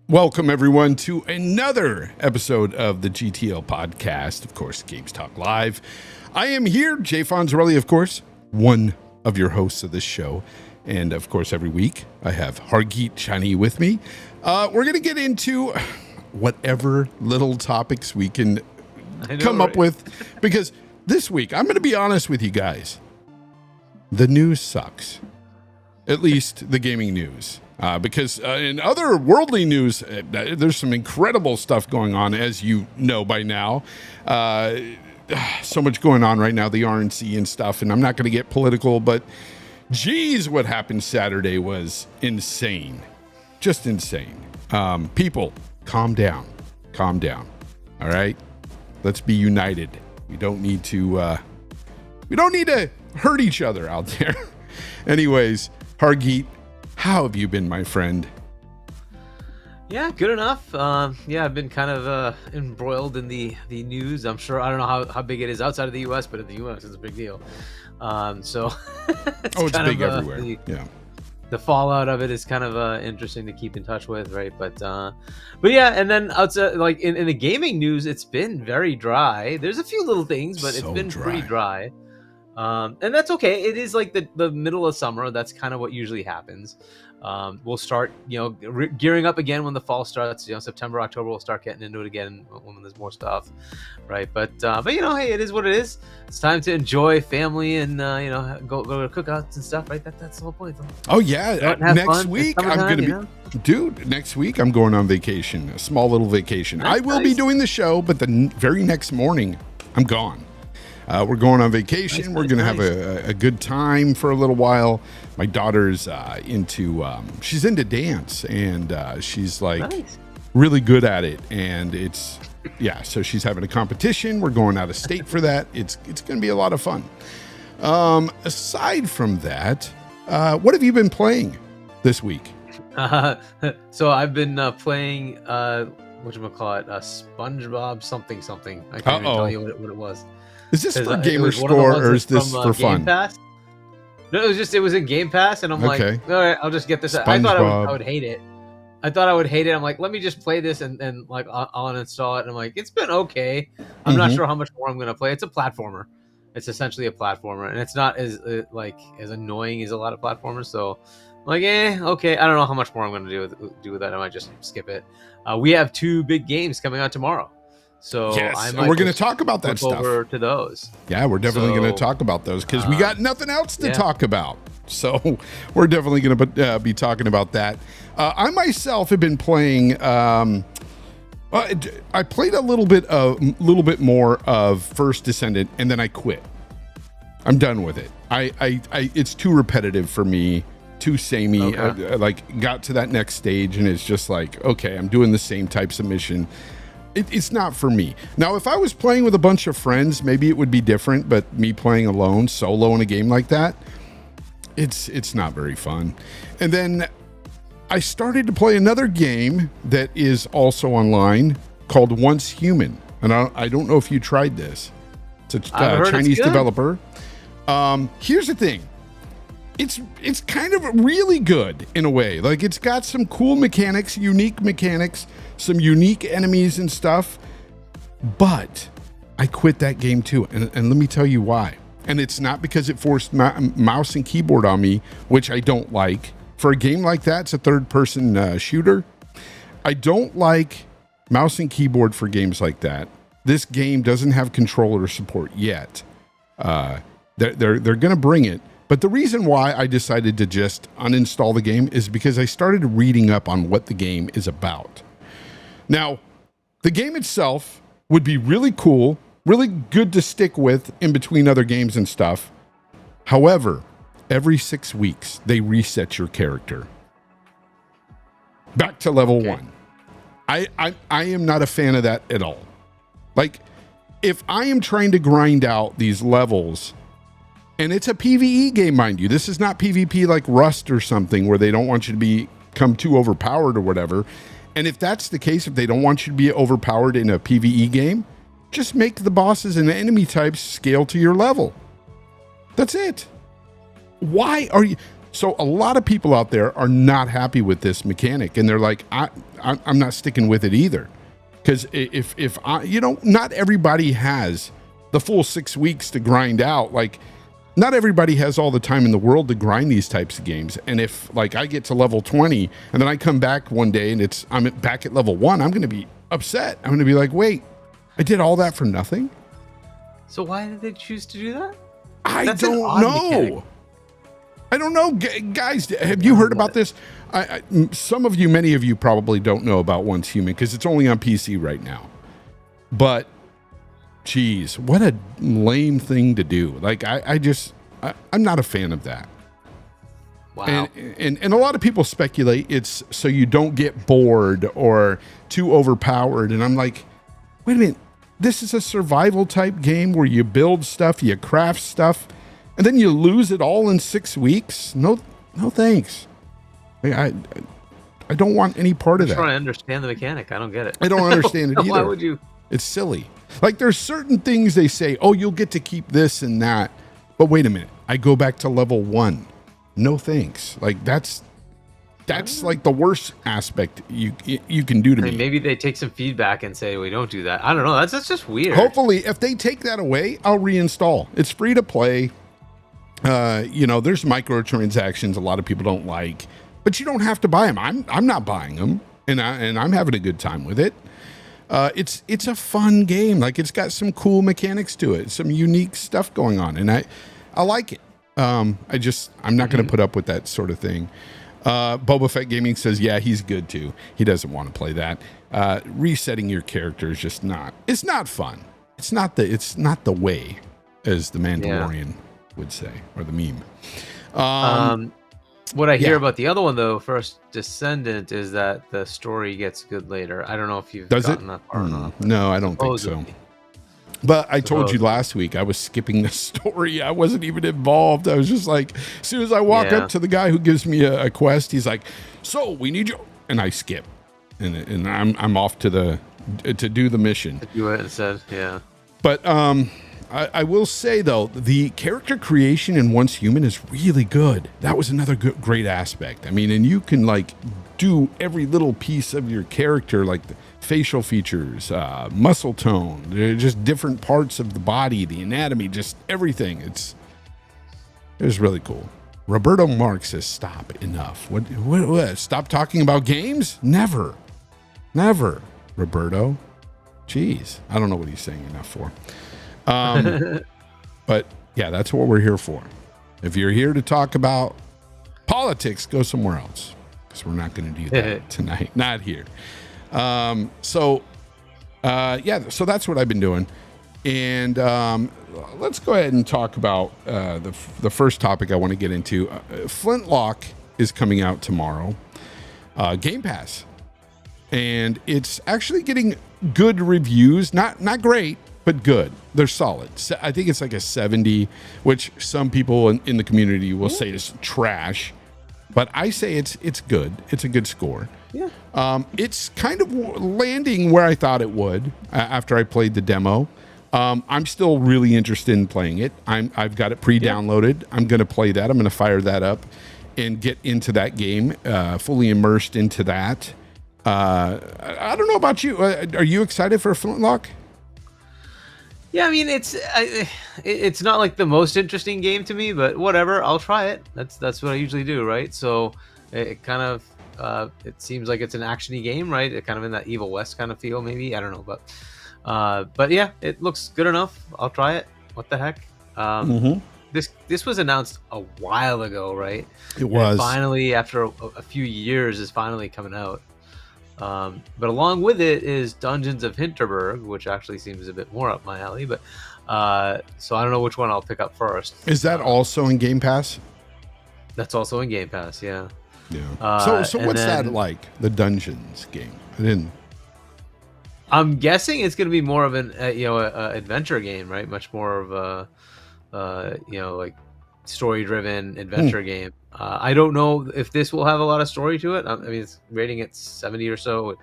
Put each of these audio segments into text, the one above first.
Welcome, everyone, to another episode of the GTL podcast, of course, Games Talk Live. I am here, Jay Fonzarelli, of course, one of your hosts of this show. And, of course, every week I have Hargeet Chani with me. We're going to get into whatever little topics we can come up with, because this week, I'm going to be honest with you guys, the news sucks, at least the gaming news. Because in other worldly news, there's some incredible stuff going on, as you know by now. So much going on right now, the RNC and stuff, and I'm not going to get political, but geez, what happened Saturday was insane. Just insane. People, calm down. Calm down. All right? Let's be united. We don't need to hurt each other out there. Anyways, Hargeet, how have you been, my friend? Yeah, good enough. I've been kind of embroiled in the news. I'm sure, I don't know how big it is outside of the U.S., but in the U.S. it's a big deal. It's big everywhere. The fallout of it is kind of interesting to keep in touch with, right? But yeah, and then outside, like in the gaming news, it's been very dry. There's a few little things, but it's been pretty dry. And that's okay. It is like the middle of summer. That's kind of what usually happens. We'll start, gearing up again when the fall starts. September, October, we'll start getting into it again when there's more stuff, right? But hey, it is what it is. It's time to enjoy family and go to cookouts and stuff, right? That's the whole point. Oh yeah, next week I'm gonna be, dude. Next week I'm going on vacation, a small little vacation. I will be doing the show, but the very next morning I'm gone. We're going on vacation. We're going to have a good time for a little while. My daughter's she's into dance, and she's like really good at it. And so she's having a competition. We're going out of state for that. It's going to be a lot of fun. Aside from that, what have you been playing this week? So I've been playing, whatchamacallit, SpongeBob something. I can't even tell you what it was. Is this for Gamer Score or is this for fun? Game Pass? No, it was in Game Pass, and I'm like, all right, I'll just get this. I thought I would hate it. I'm like, let me just play this and like I'll uninstall it. And I'm like, it's been okay. I'm not sure how much more I'm gonna play. It's a platformer. It's essentially a platformer, and it's not as annoying as a lot of platformers. So I'm like, okay. I don't know how much more I'm gonna do with that. I might just skip it. We have 2 big games coming out tomorrow. So yes, we're going to talk about that stuff. Over to those. Yeah, we're definitely going to talk about those because we got nothing else to talk about. So we're definitely going to be talking about that. I myself have been playing. I played a little bit more of First Descendant, and then I quit. I'm done with it. It's too repetitive for me. Too samey. Okay. Got to that next stage, and it's just like, okay, I'm doing the same types of mission. It's not for me. Now, if I was playing with a bunch of friends, maybe it would be different, but me playing alone, solo in a game like that, it's not very fun. And then I started to play another game that is also online called Once Human. And I don't know if you tried this. It's a Chinese developer. Here's the thing. It's kind of really good in a way. Like, it's got some cool mechanics, unique mechanics, some unique enemies and stuff. But I quit that game too. And let me tell you why. And it's not because it forced mouse and keyboard on me, which I don't like. For a game like that, it's a third-person shooter. I don't like mouse and keyboard for games like that. This game doesn't have controller support yet. They're going to bring it. But the reason why I decided to just uninstall the game is because I started reading up on what the game is about. Now, the game itself would be really cool, really good to stick with in between other games and stuff. However, every 6 weeks, they reset your character back to level 1. I am not a fan of that at all. Like, if I am trying to grind out these levels, and it's a PvE game, mind you. This is not PvP like Rust or something where they don't want you to become too overpowered or whatever. And if that's the case, if they don't want you to be overpowered in a PvE game, just make the bosses and the enemy types scale to your level. That's it. Why are you... So a lot of people out there are not happy with this mechanic, and they're like, I'm not sticking with it either. Because if I, not everybody has the full 6 weeks to grind out. Like, not everybody has all the time in the world to grind these types of games. And if like I get to level 20 and then I come back one day and I'm back at level 1, I'm going to be upset. I'm going to be like, wait, I did all that for nothing? So why did they choose to do that? I don't know. I don't know. Guys, have you heard about this? Many of you probably don't know about Once Human because it's only on PC right now. But geez, what a lame thing to do. Like, I'm not a fan of that. Wow. And a lot of people speculate it's so you don't get bored or too overpowered. And I'm like, wait a minute. This is a survival type game where you build stuff, you craft stuff, and then you lose it all in 6 weeks. No thanks. I don't want any part of that. I'm trying to understand the mechanic. I don't get it. I don't understand it either. Why would you? It's silly. Like, there's certain things they say, oh, you'll get to keep this and that. But wait a minute. I go back to level 1. No thanks. Like, that's like the worst aspect you can do to me. Maybe they take some feedback and say, we don't do that. I don't know. That's just weird. Hopefully, if they take that away, I'll reinstall. It's free to play. There's microtransactions a lot of people don't like, but you don't have to buy them. I'm not buying them, and I'm having a good time with it. It's a fun game. Like, it's got some cool mechanics to it, some unique stuff going on, and I like it. I'm not going to put up with that sort of thing. Boba Fett Gaming says, yeah, he's good too. He doesn't want to play that. Resetting your character is just not. It's not fun. It's not the way, as the Mandalorian would say, or the meme. What I hear about the other one, though, First Descendant, is that the story gets good later. I don't know if you've gotten that far or not. No, I don't think so. But I told you last week I was skipping the story. I wasn't even involved. I was just like, as soon as I walk up to the guy who gives me a quest, he's like, "So we need you," and I skip, and I'm off to do the mission. You went and said, yeah. But I will say though, the character creation in Once Human is really good. That was another great aspect. I mean, and you can like do every little piece of your character, like the facial features, muscle tone, they're just different parts of the body, the anatomy, just everything. It was really cool. Roberto Marx says, "Stop, enough." What? Stop talking about games? Never, Roberto. Jeez, I don't know what he's saying enough for. But yeah, that's what we're here for. If you're here to talk about politics, go somewhere else, because we're not going to do that tonight. Not here. So that's what I've been doing. And let's go ahead and talk about the first topic I want to get into. Flintlock is coming out tomorrow. Game Pass. And it's actually getting good reviews. Not great, but good. They're solid. I think it's like a 70, which some people in the community will say is trash. But I say it's good. It's a good score. Yeah. It's kind of landing where I thought it would after I played the demo. I'm still really interested in playing it. I've got it pre-downloaded. I'm going to play that. I'm going to fire that up and get into that game, fully immersed into that. I don't know about you. Are you excited for Flintlock? Yeah, I mean, it's not like the most interesting game to me, but whatever, I'll try it. That's what I usually do, right? So it kind of it seems like it's an actiony game, right? It kind of in that Evil West kind of feel, maybe. I don't know, but yeah, it looks good enough. I'll try it. What the heck? This was announced a while ago, right? It was. And finally, after a few years, is finally coming out. But along with it is Dungeons of Hinterberg, which actually seems a bit more up my alley. But so I don't know which one I'll pick up first. Is that also in Game Pass? That's also in Game Pass, yeah. Yeah. So what's that like? The Dungeons game? I'm guessing it's going to be more of an adventure game, right? Much more of a like story-driven adventure game. I don't know if this will have a lot of story to it. I mean, it's rating at 70 or so, which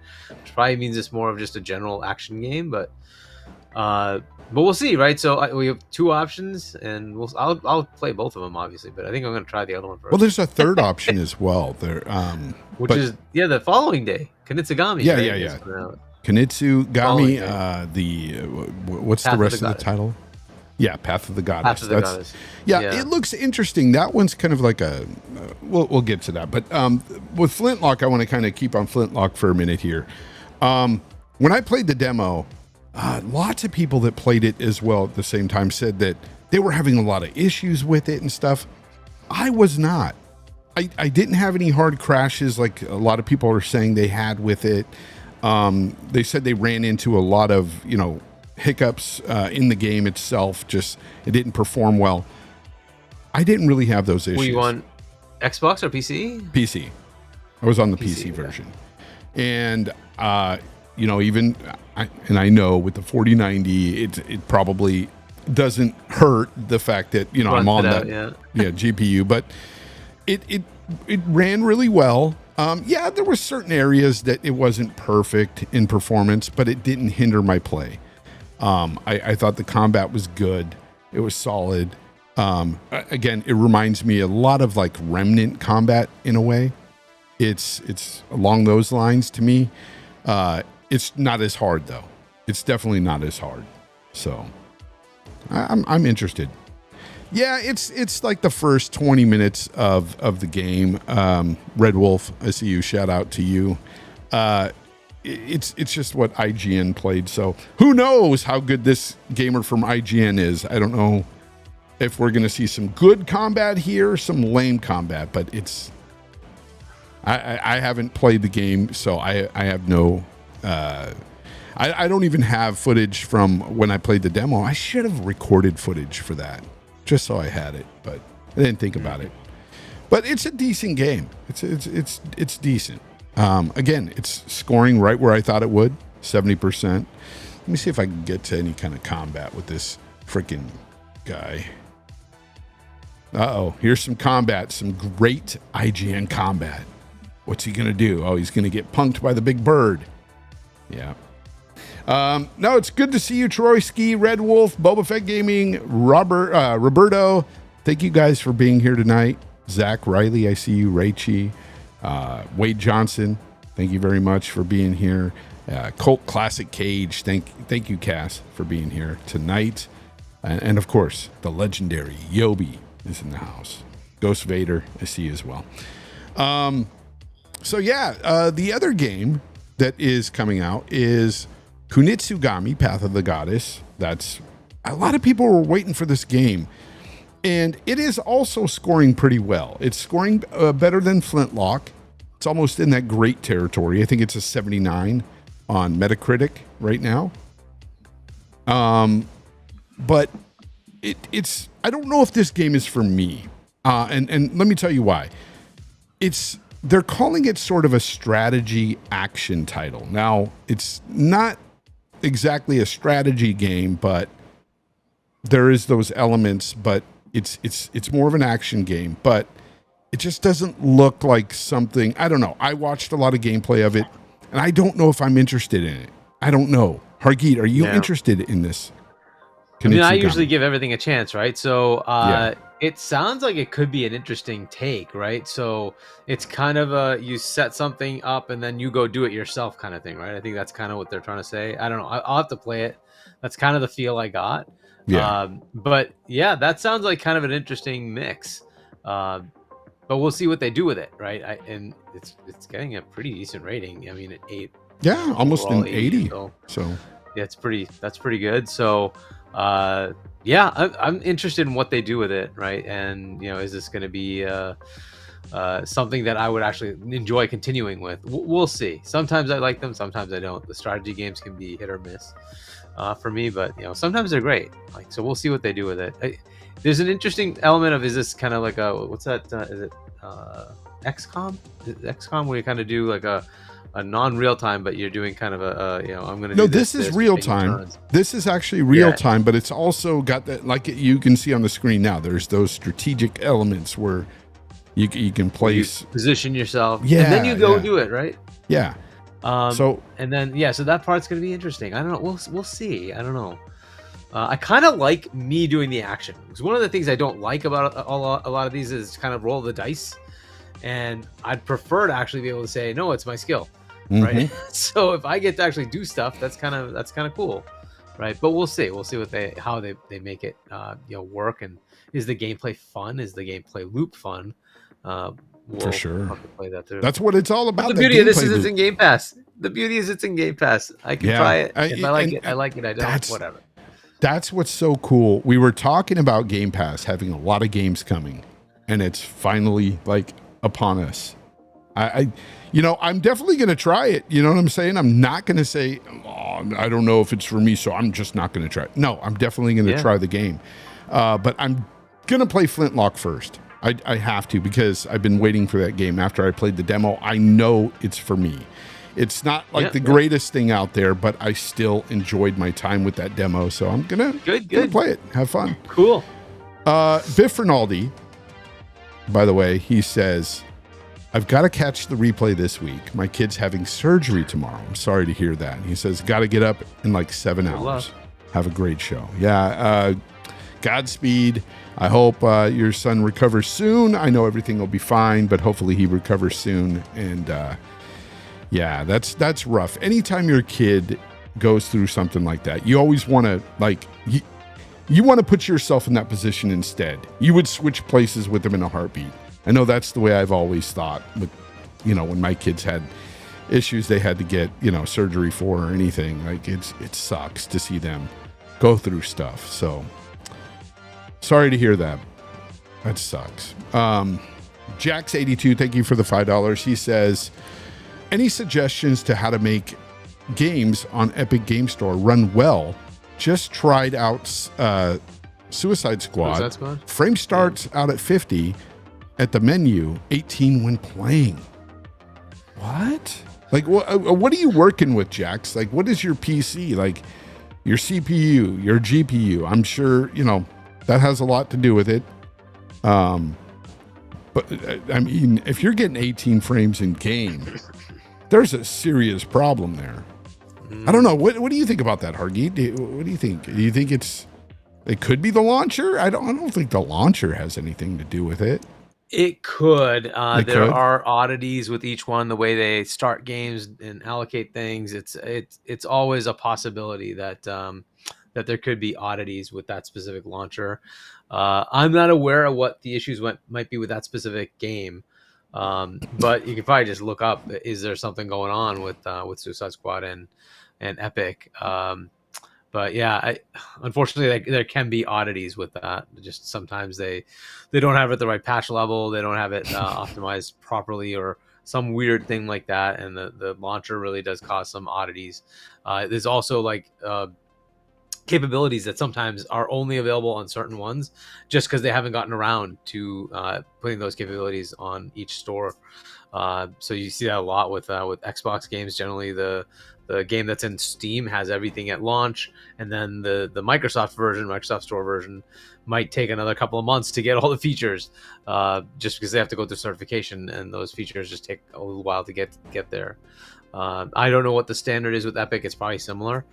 probably means it's more of just a general action game. But But we'll see, right? So we have two options, and I'll play both of them, obviously. But I think I'm going to try the other one first. Well, there's a third option as well. There, which is the following day, Kunitsu-Gami. Yeah, right? yeah, yeah. Kunitsu-Gami. What's Path the rest of of the title? Yeah, Path of the Goddess. Path of the Goddess. Yeah, it looks interesting. That one's kind of like a. We'll get to that, but with Flintlock, I want to kind of keep on Flintlock for a minute here. When I played the demo, lots of people that played it as well at the same time said that they were having a lot of issues with it and stuff. I was not. I didn't have any hard crashes like a lot of people are saying they had with it. They said they ran into a lot of, hiccups in the game itself. Just it didn't perform well. I didn't really have those issues. Were you on Xbox or PC? PC. I was on the PC version. And, even, I know with the 4090, it probably doesn't hurt the fact that, I'm on that GPU, but it ran really well. There were certain areas that it wasn't perfect in performance, but it didn't hinder my play. I thought the combat was good. It was solid. Again, it reminds me a lot of like Remnant combat in a way. It's along those lines to me. It's not as hard though. It's definitely not as hard. So I'm interested. Yeah, it's like the first 20 minutes of the game. Red Wolf, I see you. Shout out to you. It's just what IGN played. So who knows how good this gamer from IGN is? I don't know if we're going to see some good combat here, some lame combat, but I haven't played the game, so I have no. I don't even have footage from when I played the demo. I should have recorded footage for that, just so I had it, but I didn't think about it. But it's a decent game. It's decent. Again, it's scoring right where I thought it would, 70%. Let me see if I can get to any kind of combat with this freaking guy. Here's some combat, some great IGN combat. What's he going to do? Oh, he's going to get punked by the big bird. Yeah. No, it's good to see you, Troyski, Red Wolf, Boba Fett Gaming, Roberto. Thank you guys for being here tonight. Zach Riley, I see you. Raichi, Wade Johnson, thank you very much for being here. Colt Classic Cage, thank you, Cass, for being here tonight. And of course, the legendary Yobi is in the house. Ghost Vader, I see you as well. The other game that is coming out is Kunitsu-Gami, Path of the Goddess. That's a lot of people were waiting for this game, and it is also scoring pretty well. It's scoring better than Flintlock. It's almost in that great territory. I think it's a 79 on Metacritic right now. But it's I don't know if this game is for me. And let me tell you why. They're calling it sort of a strategy action title. Now, it's not exactly a strategy game, but there is those elements, but it's more of an action game, but it just doesn't look like something. I don't know. I watched a lot of gameplay of it, and I don't know if I'm interested in it. I don't know. Hargeet, are you interested in this? I usually give everything a chance, right? So it sounds like it could be an interesting take, right? So it's kind of you set something up and then you go do it yourself kind of thing, right? I think that's kind of what they're trying to say. I don't know. I'll have to play it. That's kind of the feel I got. Yeah. But yeah, that sounds like kind of an interesting mix. But we'll see what they do with it, right? And it's getting a pretty decent rating. I mean, an 8. Yeah, almost an 80. So yeah, that's pretty good. So I'm interested in what they do with it, right? And is this going to be something that I would actually enjoy continuing with? We'll see. Sometimes I like them, sometimes I don't. The strategy games can be hit or miss for me, but sometimes they're great. So we'll see what they do with it. There's an interesting element of, is this kind of like what's that? Is it XCOM? XCOM where you kind of do like a non-real time, but you're doing kind of I'm going to do this is real time. This is actually real time, but it's also got that, like you can see on the screen now, there's those strategic elements where you can place, position yourself, and then you go do it, right? Yeah. And then so that part's gonna be interesting. I don't know. We'll see. I don't know. I kind of like me doing the action, because one of the things I don't like about a lot of these is kind of roll the dice, and I'd prefer to actually be able to say no, it's my skill, right? So if I get to actually do stuff, that's kind of cool, right? But we'll see how they make it work, and is the gameplay fun? Is the gameplay loop fun? For sure. Have to play that through. That's what it's all about. But the beauty of this is it's in Game Pass. The beauty is it's in Game Pass. I can try it. If I like it, I like it. I don't. Whatever. That's what's so cool. We were talking about Game Pass having a lot of games coming, and it's finally like upon us. I'm definitely going to try it. You know what I'm saying? I'm not going to say, I don't know if it's for me, so I'm just not going to try it. No, I'm definitely going to try the game. But I'm going to play Flintlock first. I have to, because I've been waiting for that game. After I played the demo, I know it's for me. It's not like the greatest thing out there, but I still enjoyed my time with that demo. So I'm gonna play it, have fun. Cool. Biff Rinaldi, by the way, he says, I've got to catch the replay this week. My kid's having surgery tomorrow. I'm sorry to hear that. He says, got to get up in like 7 hours. Have a great show. Yeah. Godspeed. I hope your son recovers soon. I know everything will be fine, but hopefully he recovers soon. And that's rough. Anytime your kid goes through something like that, you always want to you want to put yourself in that position instead. You would switch places with them in a heartbeat. I know that's the way I've always thought with, when my kids had issues they had to get, surgery for or anything. Like it sucks to see them go through stuff. So sorry to hear that. That sucks. Jax82, thank you for the $5. He says, any suggestions to how to make games on Epic Game Store run well? Just tried out Suicide Squad. Frame starts out at 50 at the menu, 18 when playing. What? Like, what are you working with, Jax? Like, what is your PC? Like, your CPU, your GPU? I'm sure, that has a lot to do with it. But I mean, if you're getting 18 frames in game, there's a serious problem there. I don't know. What do you think about that, Hargi? What do you think? Do you think it could be the launcher? I don't think the launcher has anything to do with it. It could. There are oddities with each one, the way they start games and allocate things. It's always a possibility that there could be oddities with that specific launcher. I'm not aware of what the issues might be with that specific game. But you can probably just look up, is there something going on with Suicide Squad and Epic? But yeah, unfortunately, there can be oddities with that. Just sometimes they don't have it at the right patch level. They don't have it optimized properly, or some weird thing like that. And the launcher really does cause some oddities. There's also capabilities that sometimes are only available on certain ones, just because they haven't gotten around to putting those capabilities on each store. So you see that a lot with Xbox games. Generally, the game that's in Steam has everything at launch, and then the Microsoft Store version might take another couple of months to get all the features, just because they have to go through certification, and those features just take a little while to get there. I don't know what the standard is with Epic. It's probably similar.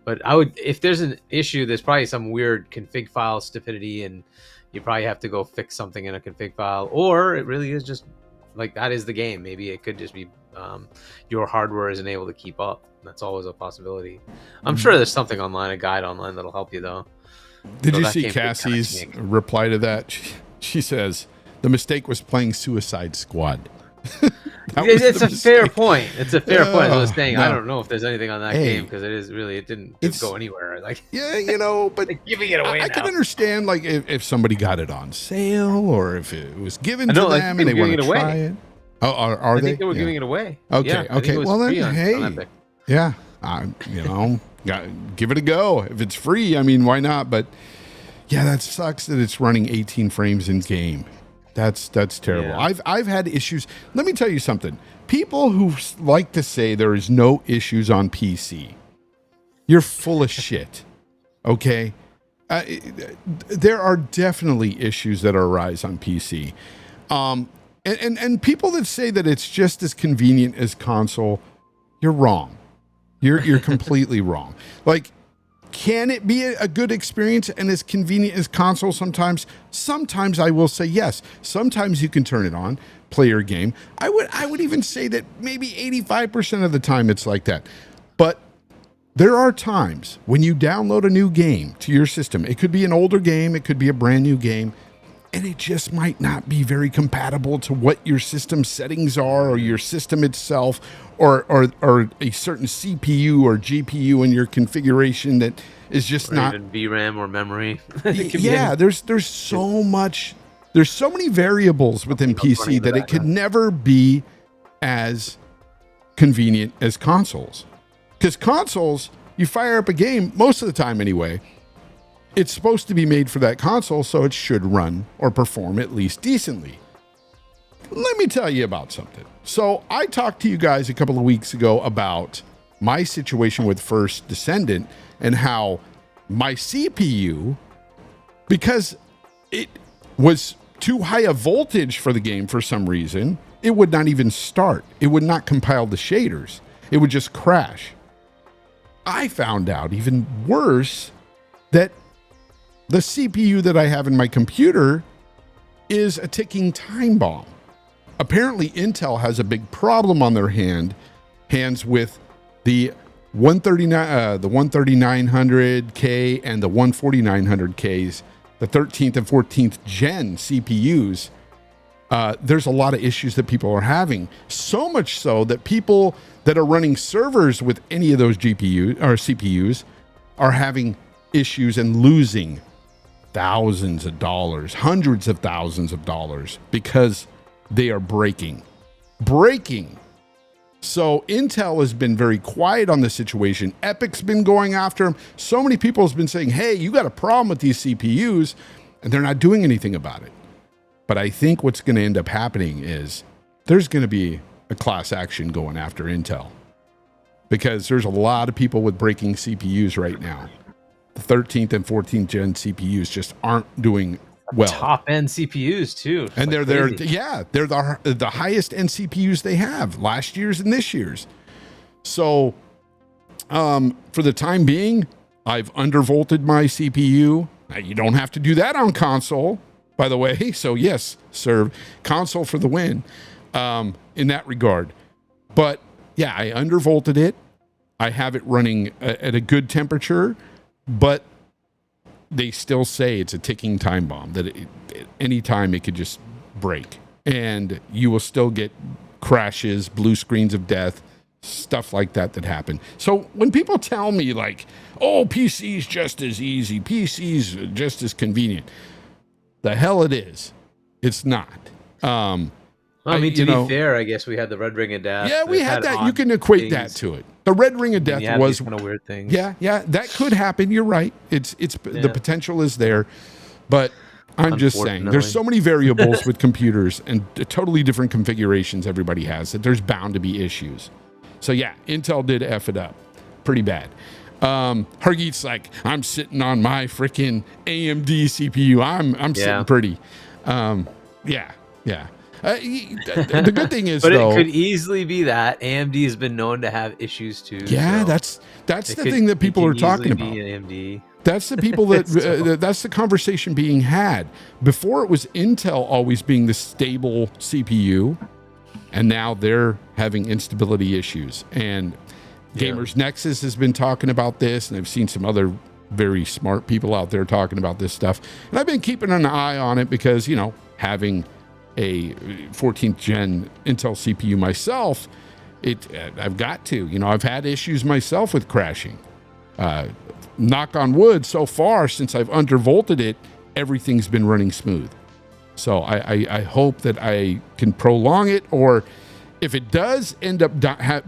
But if there's an issue, there's probably some weird config file stupidity, and you probably have to go fix something in a config file, or it really is just like that is the game. Maybe it could just be your hardware isn't able to keep up. That's always a possibility. I'm sure there's something online, a guide online that'll help you though. Did you see Cassie's reply to that? She says the mistake was playing Suicide Squad. It's a fair point. It's a fair point. As I was saying, I don't know if there's anything on that game, because it didn't go anywhere. But giving it away. I can understand if somebody got it on sale, or if it was given to them and they want to try it. Oh, are they? I think they were giving it away. Okay, okay. Well then, hey, yeah, give it a go. If it's free, I mean, why not? But yeah, that sucks that it's running 18 frames in game. That's terrible. Yeah. I've had issues. Let me tell you something. People who like to say there is no issues on PC, you're full of shit. Okay? There are definitely issues that arise on PC. And people that say that it's just as convenient as console, you're wrong. You're completely wrong. Like, can it be a good experience and as convenient as console sometimes? Sometimes I will say yes. Sometimes you can turn it on, play your game. I would even say that maybe 85% of the time it's like that. But there are times when you download a new game to your system. It could be an older game, it could be a brand new game, and it just might not be very compatible to what your system settings are, or your system itself, or a certain CPU or GPU in your configuration that is just not even VRAM or memory. Yeah, there's so much. There's so many variables within PC that it could never be as convenient as consoles. Because consoles, you fire up a game most of the time anyway. It's supposed to be made for that console, so it should run or perform at least decently. Let me tell you about something. So I talked to you guys a couple of weeks ago about my situation with First Descendant and how my CPU, because it was too high a voltage for the game for some reason, it would not even start. It would not compile the shaders. It would just crash. I found out even worse that the CPU that I have in my computer is a ticking time bomb. Apparently, Intel has a big problem on their hands with the 13900K and the 14900Ks, the 13th and 14th gen CPUs. There's a lot of issues that people are having. So much so that people that are running servers with any of those GPUs or CPUs are having issues and losing thousands of dollars, hundreds of thousands of dollars because they are breaking. So Intel has been very quiet on the situation. Epic's been going after them. So many people have been saying, hey, you got a problem with these CPUs, and they're not doing anything about it. But I think what's going to end up happening is there's going to be a class action going after Intel, because there's a lot of people with breaking CPUs right now. The 13th and 14th gen CPUs just aren't doing well. Top end CPUs too. And they're the highest end CPUs they have, last year's and this year's. So for the time being, I've undervolted my CPU. Now, you don't have to do that on console, by the way. So yes, serve console for the win in that regard. But yeah, I undervolted it. I have it running at a good temperature, but they still say it's a ticking time bomb, that any time it could just break, and you will still get crashes, blue screens of death, stuff like that happen. So when people tell me like, oh, PC's just as easy, PC's just as convenient, the hell it is. It's not. Well, I mean, to be fair, I guess we had the Red Ring of Death. Yeah, we had that. You can equate that to it. The Red Ring of Death was kind of weird things. Yeah, that could happen. You're right. It's the potential is there, but I'm just saying there's so many variables with computers and totally different configurations everybody has that there's bound to be issues. So yeah, Intel did F it up pretty bad. Hargeet's like, I'm sitting on my freaking AMD CPU. I'm sitting pretty. Yeah. The good thing is, but though, it could easily be that AMD has been known to have issues too. Yeah, so that's the thing that people are talking about. AMD. That's the people that that's the conversation being had. Before it was Intel always being the stable CPU, and now they're having instability issues. And Gamers Nexus has been talking about this, and I've seen some other very smart people out there talking about this stuff. And I've been keeping an eye on it because, having a 14th gen Intel CPU myself, I've got to, I've had issues myself with crashing. Knock on wood, so far since I've undervolted it, everything's been running smooth. So I hope that I can prolong it, or if it does end up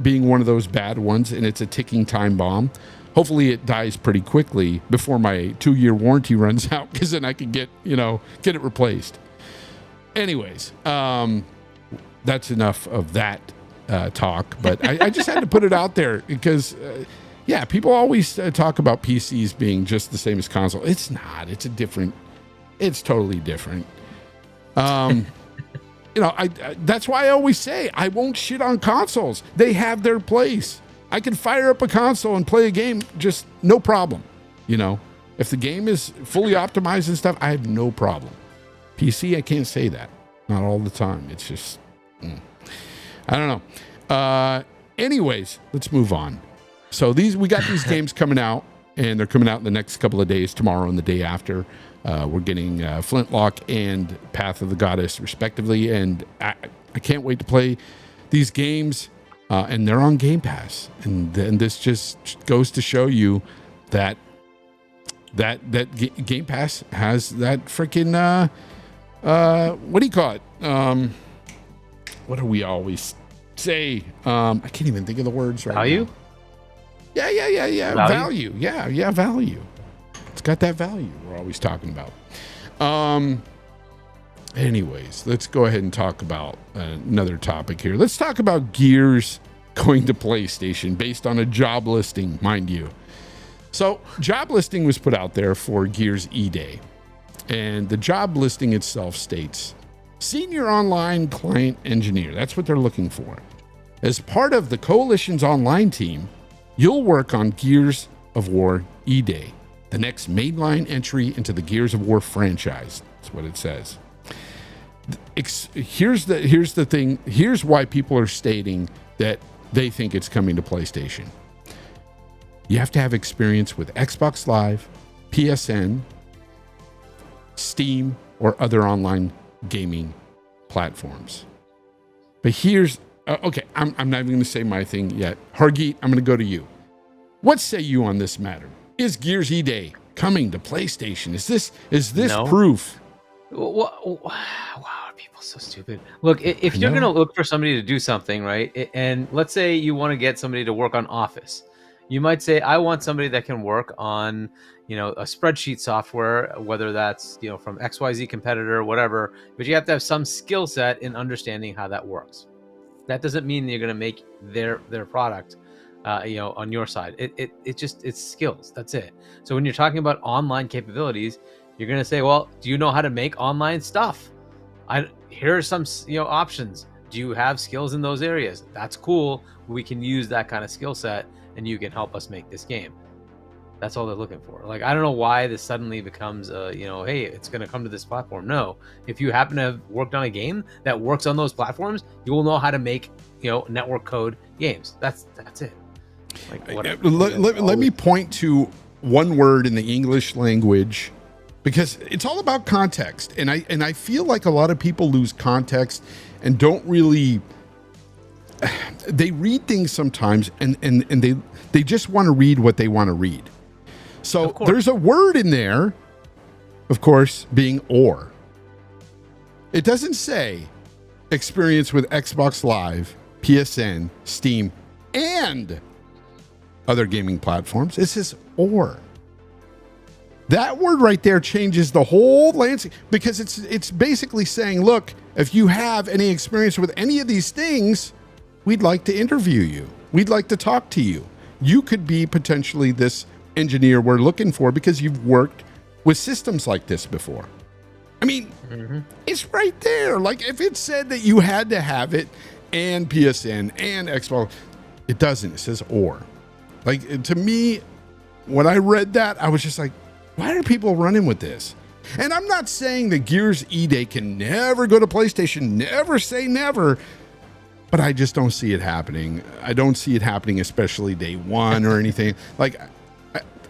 being one of those bad ones and it's a ticking time bomb, hopefully it dies pretty quickly before my 2-year warranty runs out, because then I can get it replaced. Anyways, that's enough of that talk, but I just had to put it out there because, people always talk about PCs being just the same as console. It's not. It's totally different. I that's why I always say I won't shit on consoles. They have their place. I can fire up a console and play a game just no problem. If the game is fully optimized and stuff, I have no problem. PC, I can't say that. Not all the time. It's just, I don't know. Anyways, let's move on. So we got these games coming out, and they're coming out in the next couple of days, tomorrow and the day after. We're getting Flintlock and Path of the Goddess, respectively, and I can't wait to play these games, and they're on Game Pass. And this just goes to show you that Game Pass has that freaking, what do you call it? What do we always say? I can't even think of the words right Value? now. Yeah. Value. Yeah, value. It's got that value we're always talking about. Anyways, let's go ahead and talk about another topic here. Let's talk about Gears going to PlayStation based on a job listing, mind you. So, job listing was put out there for Gears E-Day. And the job listing itself states, Senior Online Client Engineer. That's what they're looking for. As part of the Coalition's online team, you'll work on Gears of War E-Day, the next mainline entry into the Gears of War franchise. That's what it says. Here's the thing. Here's why people are stating that they think it's coming to PlayStation. You have to have experience with Xbox Live, PSN, Steam, or other online gaming platforms. But here's okay. I'm not even going to say my thing yet. Hargeet, I'm going to go to you. What say you on this matter? Is Gears E-Day coming to PlayStation? Is this no. proof? Wow, are people so stupid? Look, if you're going to look for somebody to do something, right? And let's say you want to get somebody to work on Office. You might say, I want somebody that can work on, a spreadsheet software, whether that's, from XYZ competitor or whatever, but you have to have some skill set in understanding how that works. That doesn't mean you're going to make their product, on your side. It's skills. That's it. So when you're talking about online capabilities, you're going to say, well, do you know how to make online stuff? Here are some, options. Do you have skills in those areas? That's cool. We can use that kind of skill set and you can help us make this game. That's all they're looking for. Like, I don't know why this suddenly becomes, hey, it's going to come to this platform. No, if you happen to have worked on a game that works on those platforms, you will know how to make, network code games. That's it. Like, let me point to one word in the English language, because it's all about context. And I feel like a lot of people lose context and don't really, they read things sometimes and they just want to read what they want to read. So there's a word in there, of course, being or. It doesn't say experience with Xbox Live, PSN, Steam, and other gaming platforms. It says or. That word right there changes the whole landscape, because it's basically saying, look, if you have any experience with any of these things, we'd like to interview you. We'd like to talk to you. You could be potentially this engineer we're looking for because you've worked with systems like this before. I mean, It's right there. Like, if it said that you had to have it and PSN and Xbox, it doesn't. It says or. Like, to me, when I read that, I was just like, why are people running with this? And I'm not saying that Gears E-Day can never go to PlayStation, never say never, but I just don't see it happening. I don't see it happening, especially day one or anything. Like,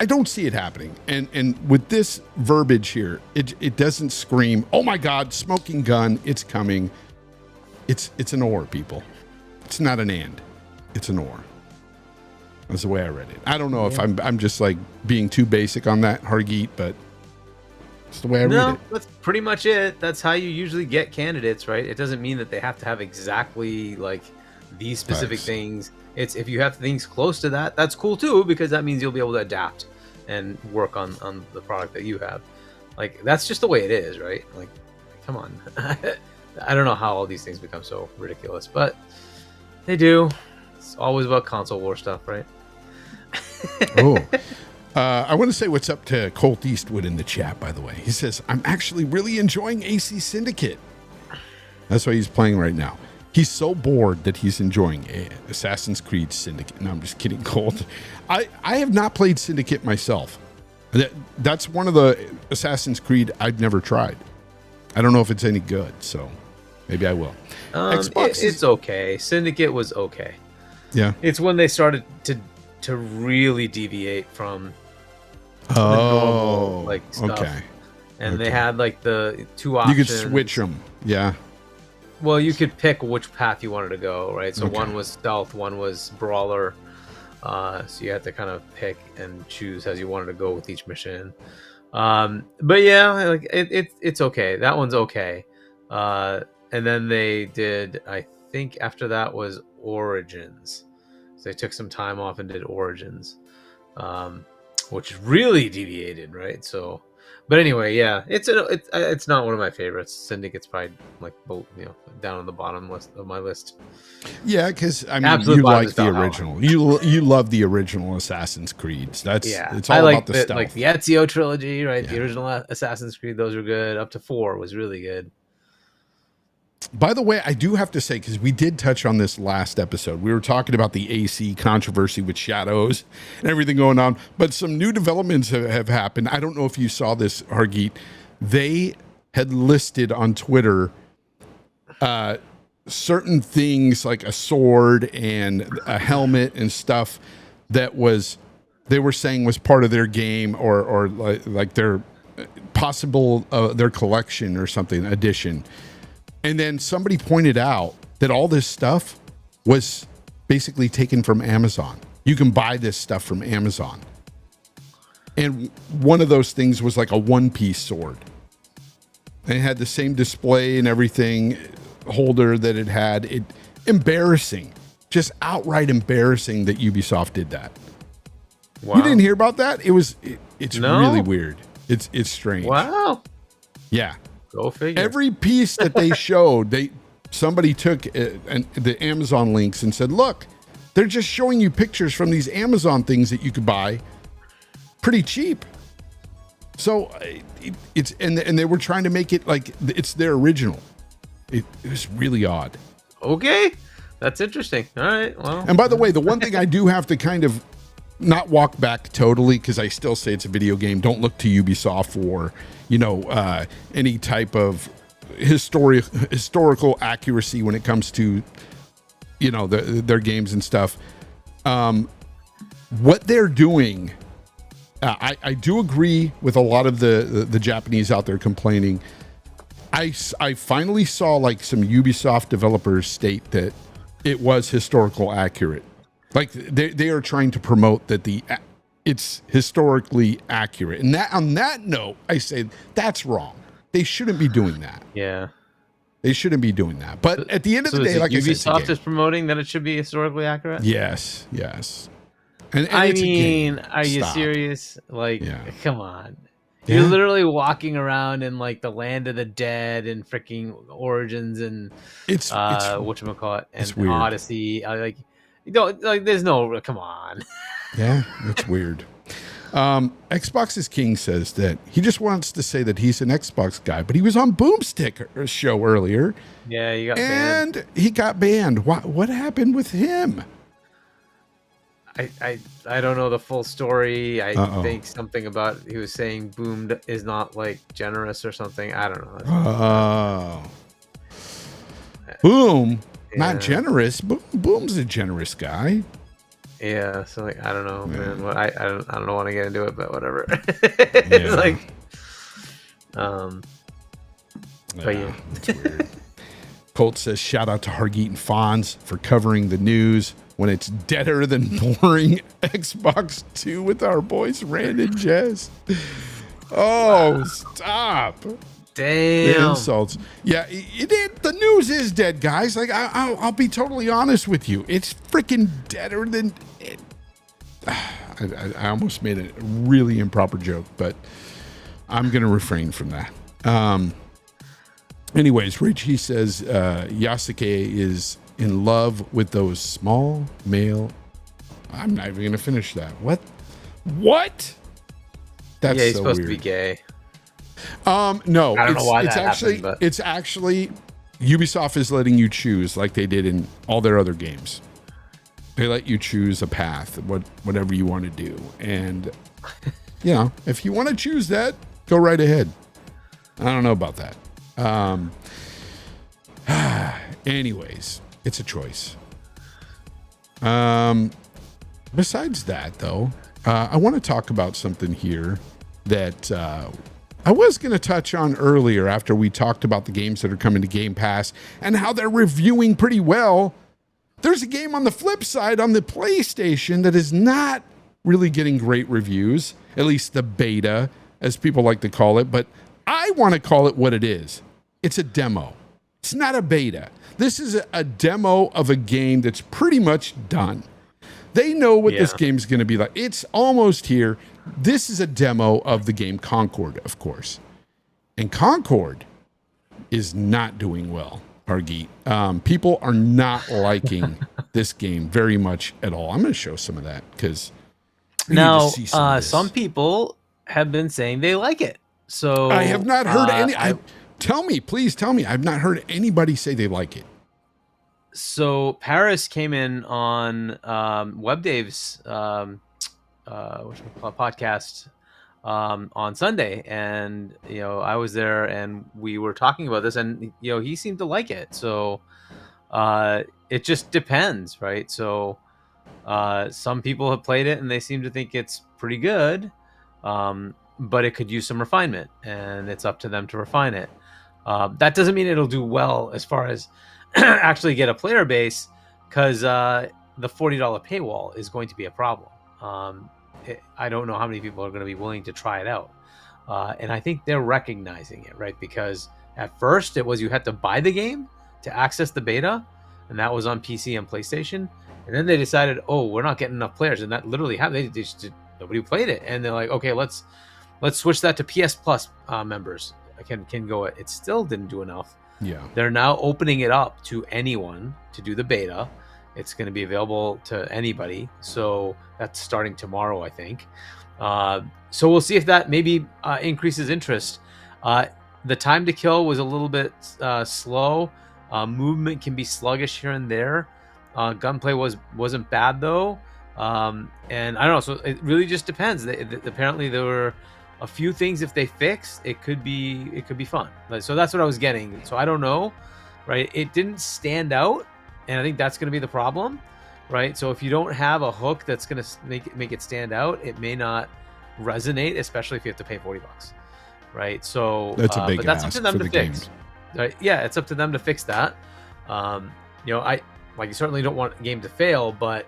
I don't see it happening. And with this verbiage here, it doesn't scream, oh my God, smoking gun, it's coming. It's an or, people. It's not an and. It's an or. That's the way I read it. I don't know if I'm just like being too basic on that, Hargeet, but it's the way I read it. No, that's pretty much it. That's how you usually get candidates, right? It doesn't mean that they have to have exactly like these specific things. It's if you have things close to that, that's cool too, because that means you'll be able to adapt and work on the product that you have. Like, that's just the way it is, right? Like, come on. I don't know how all these things become so ridiculous, but they do. It's always about console war stuff, right? I want to say what's up to Colt Eastwood in the chat, by the way. He says, I'm actually really enjoying AC Syndicate. That's what he's playing right now. He's so bored that he's enjoying Assassin's Creed Syndicate. No, I'm just kidding, Colt. I have not played Syndicate myself. That's one of the Assassin's Creed I've never tried. I don't know if it's any good, so maybe I will. Xbox it's okay. Syndicate was okay. Yeah. It's when they started to really deviate from the normal stuff. Okay. And they had the two options. You could switch them. Yeah. Well, you could pick which path you wanted to go, right? So one was stealth, one was brawler. So you had to kind of pick and choose as you wanted to go with each mission. But yeah, it's okay. That one's okay. And then they did, I think after that was Origins. So they took some time off and did Origins, which really deviated, right? So, but anyway, yeah, it's not one of my favorites. Syndicate's probably down on the bottom list of my list. Yeah, because I mean, you like the original. You love the original Assassin's Creeds. It's all about the stuff. Like the Ezio trilogy, right? Yeah. The original Assassin's Creed, those are good. Up to 4 was really good. By the way, I do have to say, because we did touch on this last episode, we were talking about the AC controversy with Shadows and everything going on, but some new developments have happened. I don't know if you saw this, Hargeet. They had listed on Twitter certain things like a sword and a helmet and stuff that they were saying was part of their game or like their possible their collection or something edition. And then somebody pointed out that all this stuff was basically taken from Amazon. You can buy this stuff from Amazon. And one of those things was like a one-piece sword. And it had the same display and everything holder that it had. Embarrassing. Just outright embarrassing that Ubisoft did that. Wow. You didn't hear about that? It's really weird. It's strange. Wow. Yeah. Go figure. Every piece that they showed, somebody took the Amazon links and said, look, they're just showing you pictures from these Amazon things that you could buy pretty cheap. So and they were trying to make it like it's their original. It was really odd. Okay. That's interesting. All right. Well. And by the way, the one thing I do have to kind of not walk back totally, because I still say it's a video game. Don't look to Ubisoft for, any type of historical accuracy when it comes to, their games and stuff. What they're doing, I do agree with a lot of the Japanese out there complaining. I finally saw like some Ubisoft developers state that it was historical accurate. Like they are trying to promote that it's historically accurate. And that on that note, I say that's wrong. They shouldn't be doing that. Yeah. They shouldn't be doing that. But at the end of the day, like Ubisoft I said, is promoting that it should be historically accurate? Yes. And I mean, are you serious? Like, come on. Yeah. You're literally walking around in like the land of the dead and freaking Origins and it's whatchamacallit and Odyssey. There's no, come on. Yeah, that's weird. Xbox's King says that he just wants to say that he's an Xbox guy, but he was on Boomstick show earlier. Yeah, he got banned. And he got banned. What happened with him? I don't know the full story. I think something about he was saying Boom is not like generous or something. I don't know. Oh. Boom. Yeah. Not generous. Boom's a generous guy. Yeah, so like I don't know, man. I don't want to get into it, but whatever. It's like, but yeah. It's weird. Colt says, "Shout out to Hargeet and Fonz for covering the news when it's deader than boring Xbox 2 with our boys Rand and Jess." Oh, stop. Damn. The insults. Yeah, the news is dead, guys. Like, I'll be totally honest with you. It's freaking deader than... I almost made a really improper joke, but I'm going to refrain from that. Anyways, Richie says Yasuke is in love with those small male... I'm not even going to finish that. What? That's he's so supposed weird. to be gay. No, I don't know why that happened, but... it's actually Ubisoft is letting you choose like they did in all their other games. They let you choose a path, whatever you want to do. And, if you want to choose that, go right ahead. I don't know about that. Anyways, it's a choice. Besides that, though, I want to talk about something here that I was going to touch on earlier after we talked about the games that are coming to Game Pass and how they're reviewing pretty well. There's a game on the flip side on the PlayStation that is not really getting great reviews, at least the beta, as people like to call it, but I want to call it what it is. It's a demo. It's not a beta. This is a demo of a game that's pretty much done. They know what this game's going to be like. It's almost here. This is a demo of the game Concord, of course. And Concord is not doing well, Argeet. People are not liking this game very much at all. I'm going to show some of that because now some people have been saying they like it. So I have not heard any. Please tell me. I've not heard anybody say they like it. So Paris came in on WebDave's podcast on Sunday, and I was there, and we were talking about this, and he seemed to like it. So it just depends, right? So some people have played it, and they seem to think it's pretty good, but it could use some refinement, and it's up to them to refine it. That doesn't mean it'll do well as far as actually get a player base, because the $40 paywall is going to be a problem. I don't know how many people are going to be willing to try it out. And I think they're recognizing it, right? Because at first it was you had to buy the game to access the beta, and that was on PC and PlayStation. And then they decided, we're not getting enough players. And that literally happened. Nobody played it. And they're like, okay, let's switch that to PS Plus members. Can go. It still didn't do enough. Yeah. They're now opening it up to anyone to do the beta. It's going to be available to anybody. So that's starting tomorrow, I think. So we'll see if that maybe increases interest. The time to kill was a little bit slow. Movement can be sluggish here and there. Gunplay wasn't bad though. And I don't know. So it really just depends. Apparently there were a few things, if they fix, it could be fun. So that's what I was getting. So I don't know, right? It didn't stand out, and I think that's going to be the problem, right? So if you don't have a hook that's going to make it stand out, it may not resonate, especially if you have to pay $40, right? So that's a big but that's up to them to fix. Right? Yeah, it's up to them to fix that. You certainly don't want a game to fail, but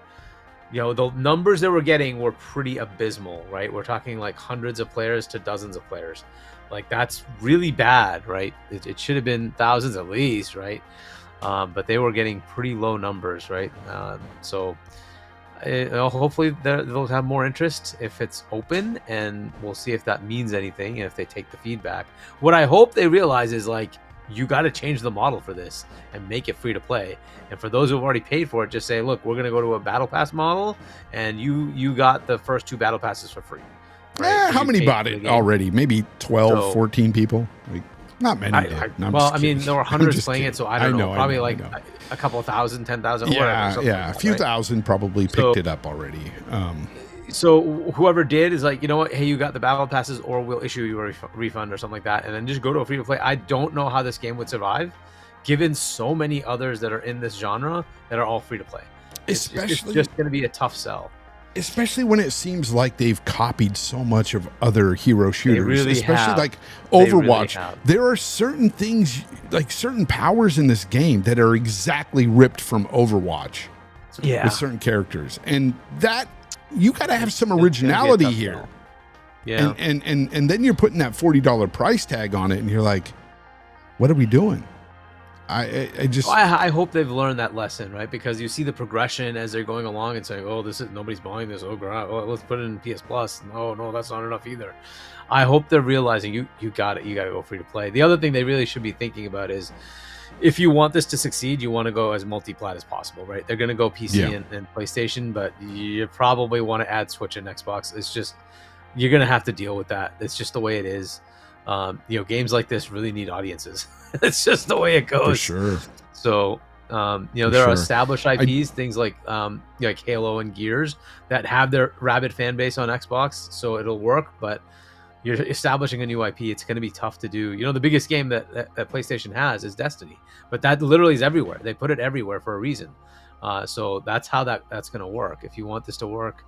the numbers that we're getting were pretty abysmal, right? We're talking like hundreds of players to dozens of players. Like, that's really bad, right? It should have been thousands at least, right? But they were getting pretty low numbers, right? So hopefully they'll have more interest if it's open, and we'll see if that means anything and if they take the feedback. What I hope they realize is, you got to change the model for this and make it free to play. And for those who have already paid for it, just say, look, we're going to go to a battle pass model, and you got the first 2 battle passes for free. Right? How many bought it already? Maybe 12, 14 people? Not many. There were hundreds playing it, so I don't know. Probably a couple of thousand, 10,000. Yeah, a few thousand probably picked it up already. So whoever did is like, you know what? Hey, you got the battle passes, or we'll issue you a refund or something like that, and then just go to a free to play. I don't know how this game would survive, given so many others that are in this genre that are all free to play. It's just going to be a tough sell. Especially when it seems like they've copied so much of other hero shooters, really especially have. Overwatch. Really there are certain things, like certain powers in this game that are exactly ripped from Overwatch. Yeah. With certain characters, and that you got to have some originality here. Sell. Yeah. And then you're putting that $40 price tag on it, and you're like, what are we doing? I hope they've learned that lesson, right? Because you see the progression as they're going along and saying, nobody's buying this. Let's put it in PS Plus. No, that's not enough either. I hope they're realizing you got it. You got to go free to play. The other thing they really should be thinking about is, if you want this to succeed, you want to go as multi-plat as possible, right? They're going to go PC and PlayStation, but you probably want to add Switch and Xbox. It's just, you're going to have to deal with that. It's just the way it is. games like this really need audiences. It's just the way it goes. For sure. So, there are established IPs, things like Halo and Gears, that have their rabid fan base on Xbox, so it'll work. But you're establishing a new IP, it's going to be tough to do. The biggest game that PlayStation has is Destiny, but that literally is everywhere. They put it everywhere for a reason. So that's how that's going to work. If you want this to work,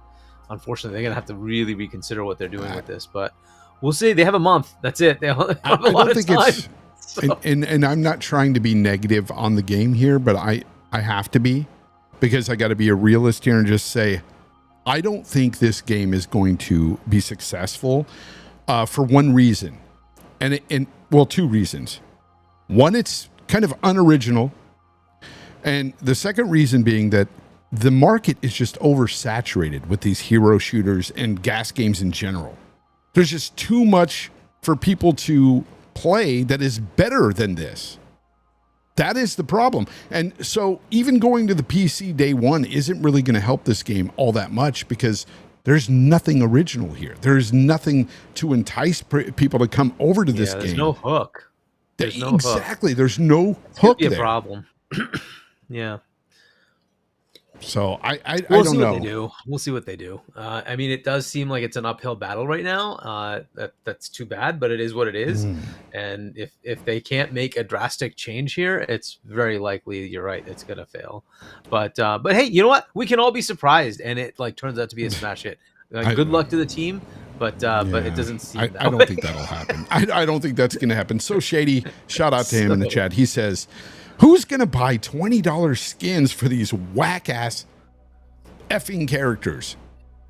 unfortunately, they're going to have to really reconsider what they're doing with this. But we'll see. They have a month. That's it. They have a lot of time. So. And I'm not trying to be negative on the game here, but I have to be, because I got to be a realist here and just say, I don't think this game is going to be successful for one reason. And two reasons. One, it's kind of unoriginal. And the second reason being that the market is just oversaturated with these hero shooters and gas games in general. There's just too much for people to play that is better than this. That is the problem. And so even going to the PC day one isn't really going to help this game all that much, because there's nothing original here. There's nothing to entice people to come over to this game. There's no hook. There's no exactly. Hook. There's no hook there. Be a problem. Yeah. So I don't know. We'll see what they do. I mean, it does seem like it's an uphill battle right now. That's too bad, but it is what it is. And if they can't make a drastic change here, it's very likely, you're right, it's gonna fail. But hey, you know what? We can all be surprised, and it turns out to be a smash hit. Good luck to the team, but it doesn't seem. I don't think that'll happen. I don't think that's gonna happen. So Shady, shout out to him in the chat. He says, who's going to buy $20 skins for these whack-ass effing characters?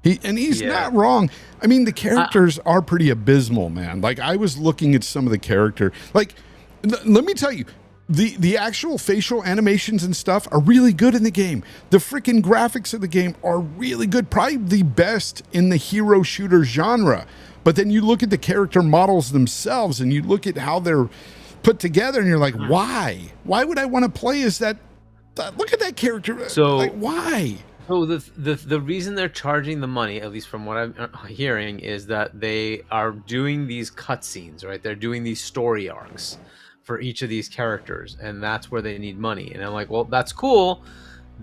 He's not wrong. I mean, the characters are pretty abysmal, man. Like, I was looking at some of the character. Like, let me tell you, the actual facial animations and stuff are really good in the game. The freaking graphics of the game are really good. Probably the best in the hero shooter genre. But then you look at the character models themselves, and you look at how they're put together, and you're like, why would I want to play as that? Look at that character. So like, why? So the reason they're charging the money, at least from what I'm hearing, is that they are doing these cutscenes, right? They're doing these story arcs for each of these characters, and that's where they need money. And I'm like, well, that's cool.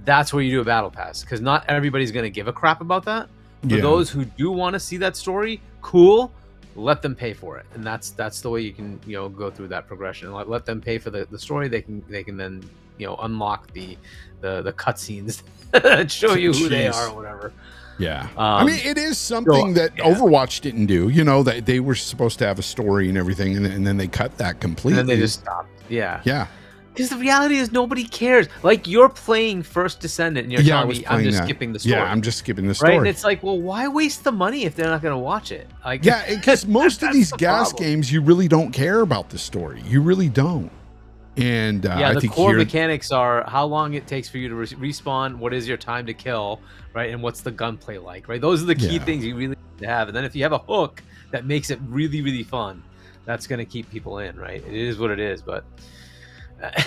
That's where you do a battle pass, because not everybody's going to give a crap about that. For those who do want to see that story, cool. Let them pay for it, and that's the way you can go through that progression. Let them pay for the story. They can then unlock the cutscenes that show you who they are or whatever. Yeah, I mean, it is something that Overwatch didn't do. That they were supposed to have a story and everything, and then they cut that completely. And then they just stopped. Yeah. Because the reality is nobody cares. Like, you're playing First Descendant, and you're telling me I'm just skipping the story. Yeah, I'm just skipping the story. Right? And it's like, well, why waste the money if they're not going to watch it? Like, because most of these gas games, you really don't care about the story. You really don't. And I the think core mechanics are how long it takes for you to respawn, what is your time to kill, right? And what's the gunplay like, right? Those are the key things you really need to have. And then if you have a hook that makes it really, really fun, that's going to keep people in, right? It is what it is, but... at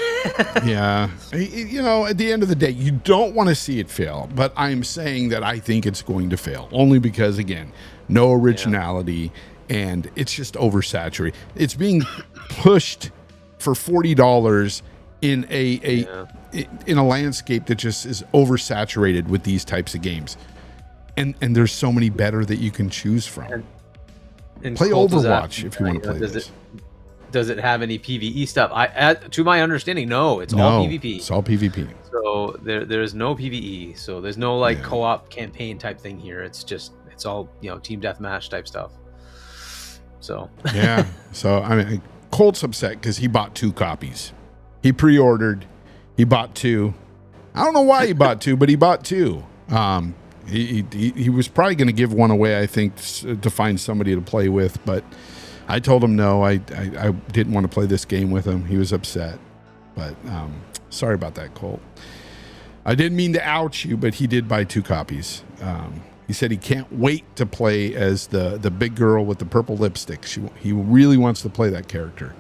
the end of the day, you don't want to see it fail, but I'm saying that I think it's going to fail only because, again, no originality, and it's just oversaturated. It's being pushed for $40 in a landscape that just is oversaturated with these types of games, and there's so many better that you can choose from. And play Overwatch if you want to play this. Does it have any PvE stuff? To my understanding, no. It's all PvP. It's all PvP. So there's no PvE. So there's no co-op campaign type thing here. It's all team deathmatch type stuff. So So I mean, Colt's upset because he bought 2 copies. He pre-ordered. He bought 2. I don't know why he bought 2, but he bought 2. He was probably going to give one away, I think, to find somebody to play with, but. I told him no, I didn't want to play this game with him. He was upset. But sorry about that, Colt. I didn't mean to ouch you, but he did buy 2 copies. He said he can't wait to play as the big girl with the purple lipstick. He really wants to play that character.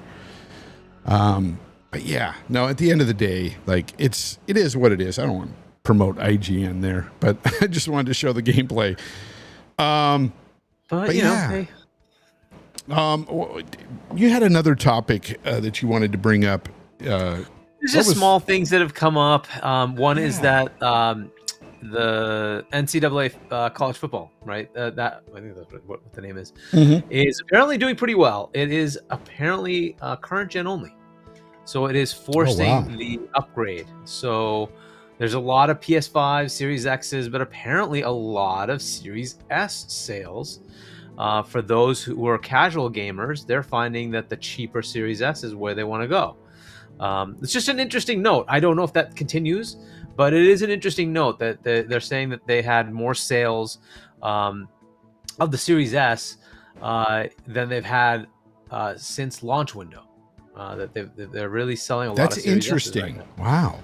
But yeah, no, at the end of the day, like it is what it is. I don't want to promote IGN there, but I just wanted to show the gameplay. But yeah. Hey. You had another topic that you wanted to bring up. There's just small things that have come up. One is that the NCAA college football, right? That I think that's what the name is, is apparently doing pretty well. It is apparently current gen only, so it is forcing the upgrade. So there's a lot of PS5, Series X's, but apparently a lot of Series S sales. For those who are casual gamers, they're finding that the cheaper Series S is where they want to go. It's just an interesting note. I don't know if that continues, but it is an interesting note that they're saying that they had more sales of the Series S than they've had since launch window. That they're really selling a lot of Series S's. That's interesting. Right now. Wow.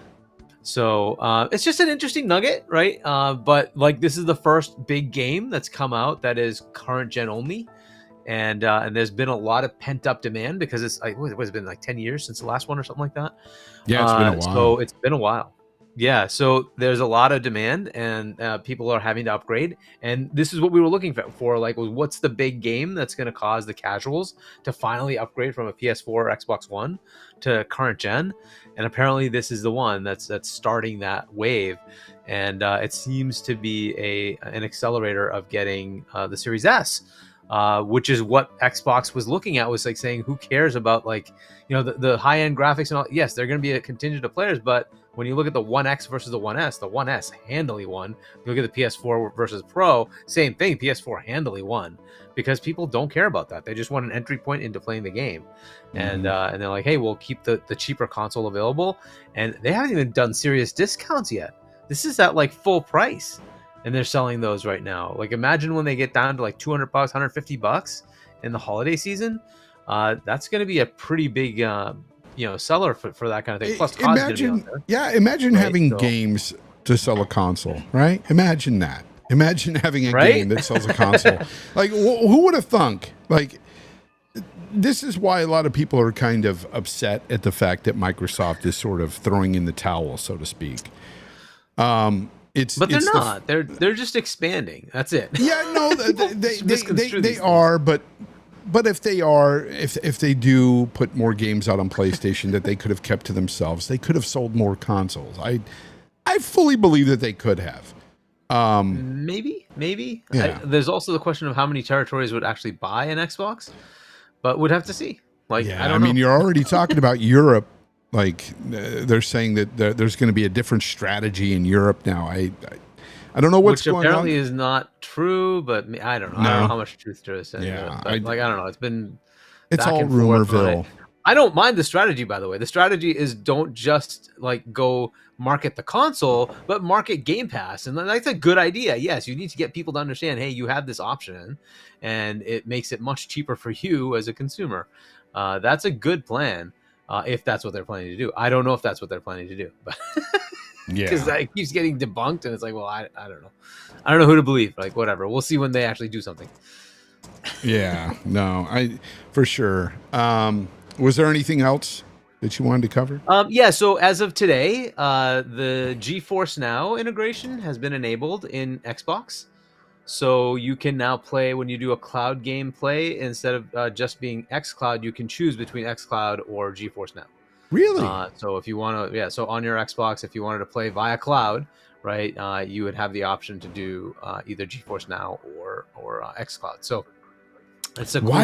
So it's just an interesting nugget, right? But like this is the first big game that's come out that is current gen only, and there's been a lot of pent up demand because it's like what's it been like 10 years since the last one or something like that. Yeah, it's been a while. So it's been a while. Yeah, so there's a lot of demand, and people are having to upgrade. And this is what we were looking for. Like, what's the big game that's going to cause the casuals to finally upgrade from a PS4 or Xbox One to current gen? And apparently, this is the one that's starting that wave. And it seems to be an accelerator of getting the Series S. Which is what Xbox was looking at, was like saying, who cares about the high end graphics and all? Yes, they're going to be a contingent of players, but when you look at the One X versus the One S handily won. You look at the PS4 versus Pro, same thing. PS4 handily won because people don't care about that. They just want an entry point into playing the game, and they're like, hey, we'll keep the cheaper console available, and they haven't even done serious discounts yet. This is at like full price. And they're selling those right now. Like, imagine when they get down to like $200, $150 in the holiday season. That's going to be a pretty big, seller for that kind of thing. Plus, imagine having games to sell a console, right? Imagine that. Imagine having a game that sells a console. Like, who would have thunk? Like, this is why a lot of people are kind of upset at the fact that Microsoft is sort of throwing in the towel, so to speak. But they're not. They're just expanding. That's it. Yeah, no, they are. But if they do put more games out on PlayStation that they could have kept to themselves, they could have sold more consoles. I fully believe that they could have. Maybe. Yeah. There's also the question of how many territories would actually buy an Xbox, but we'd have to see. Like, yeah, I don't know. Mean, you're already talking about Europe. Like they're saying that there's going to be a different strategy in Europe now. I don't know what's going on. Which apparently is not true, but I don't know. No. I don't know how much truth there is in it. But, I don't know. It's all rumorville. I don't mind the strategy, by the way. The strategy is don't just like go market the console, but market Game Pass. And that's a good idea. Yes, you need to get people to understand, hey, you have this option, and it makes it much cheaper for you as a consumer. That's a good plan. If that's what they're planning to do. I don't know if that's what they're planning to do, but because it keeps getting debunked, and it's like, well, I don't know. I don't know who to believe. Like, whatever. We'll see when they actually do something. Yeah, no, for sure. Was there anything else that you wanted to cover? Yeah. So as of today, the GeForce Now integration has been enabled in Xbox. So you can now play when you do a cloud game play, instead of just being xCloud, you can choose between xCloud or GeForce Now. Really? So if you want to, so on your Xbox, if you wanted to play via cloud, right, you would have the option to do either GeForce Now or xCloud. So it's a cool why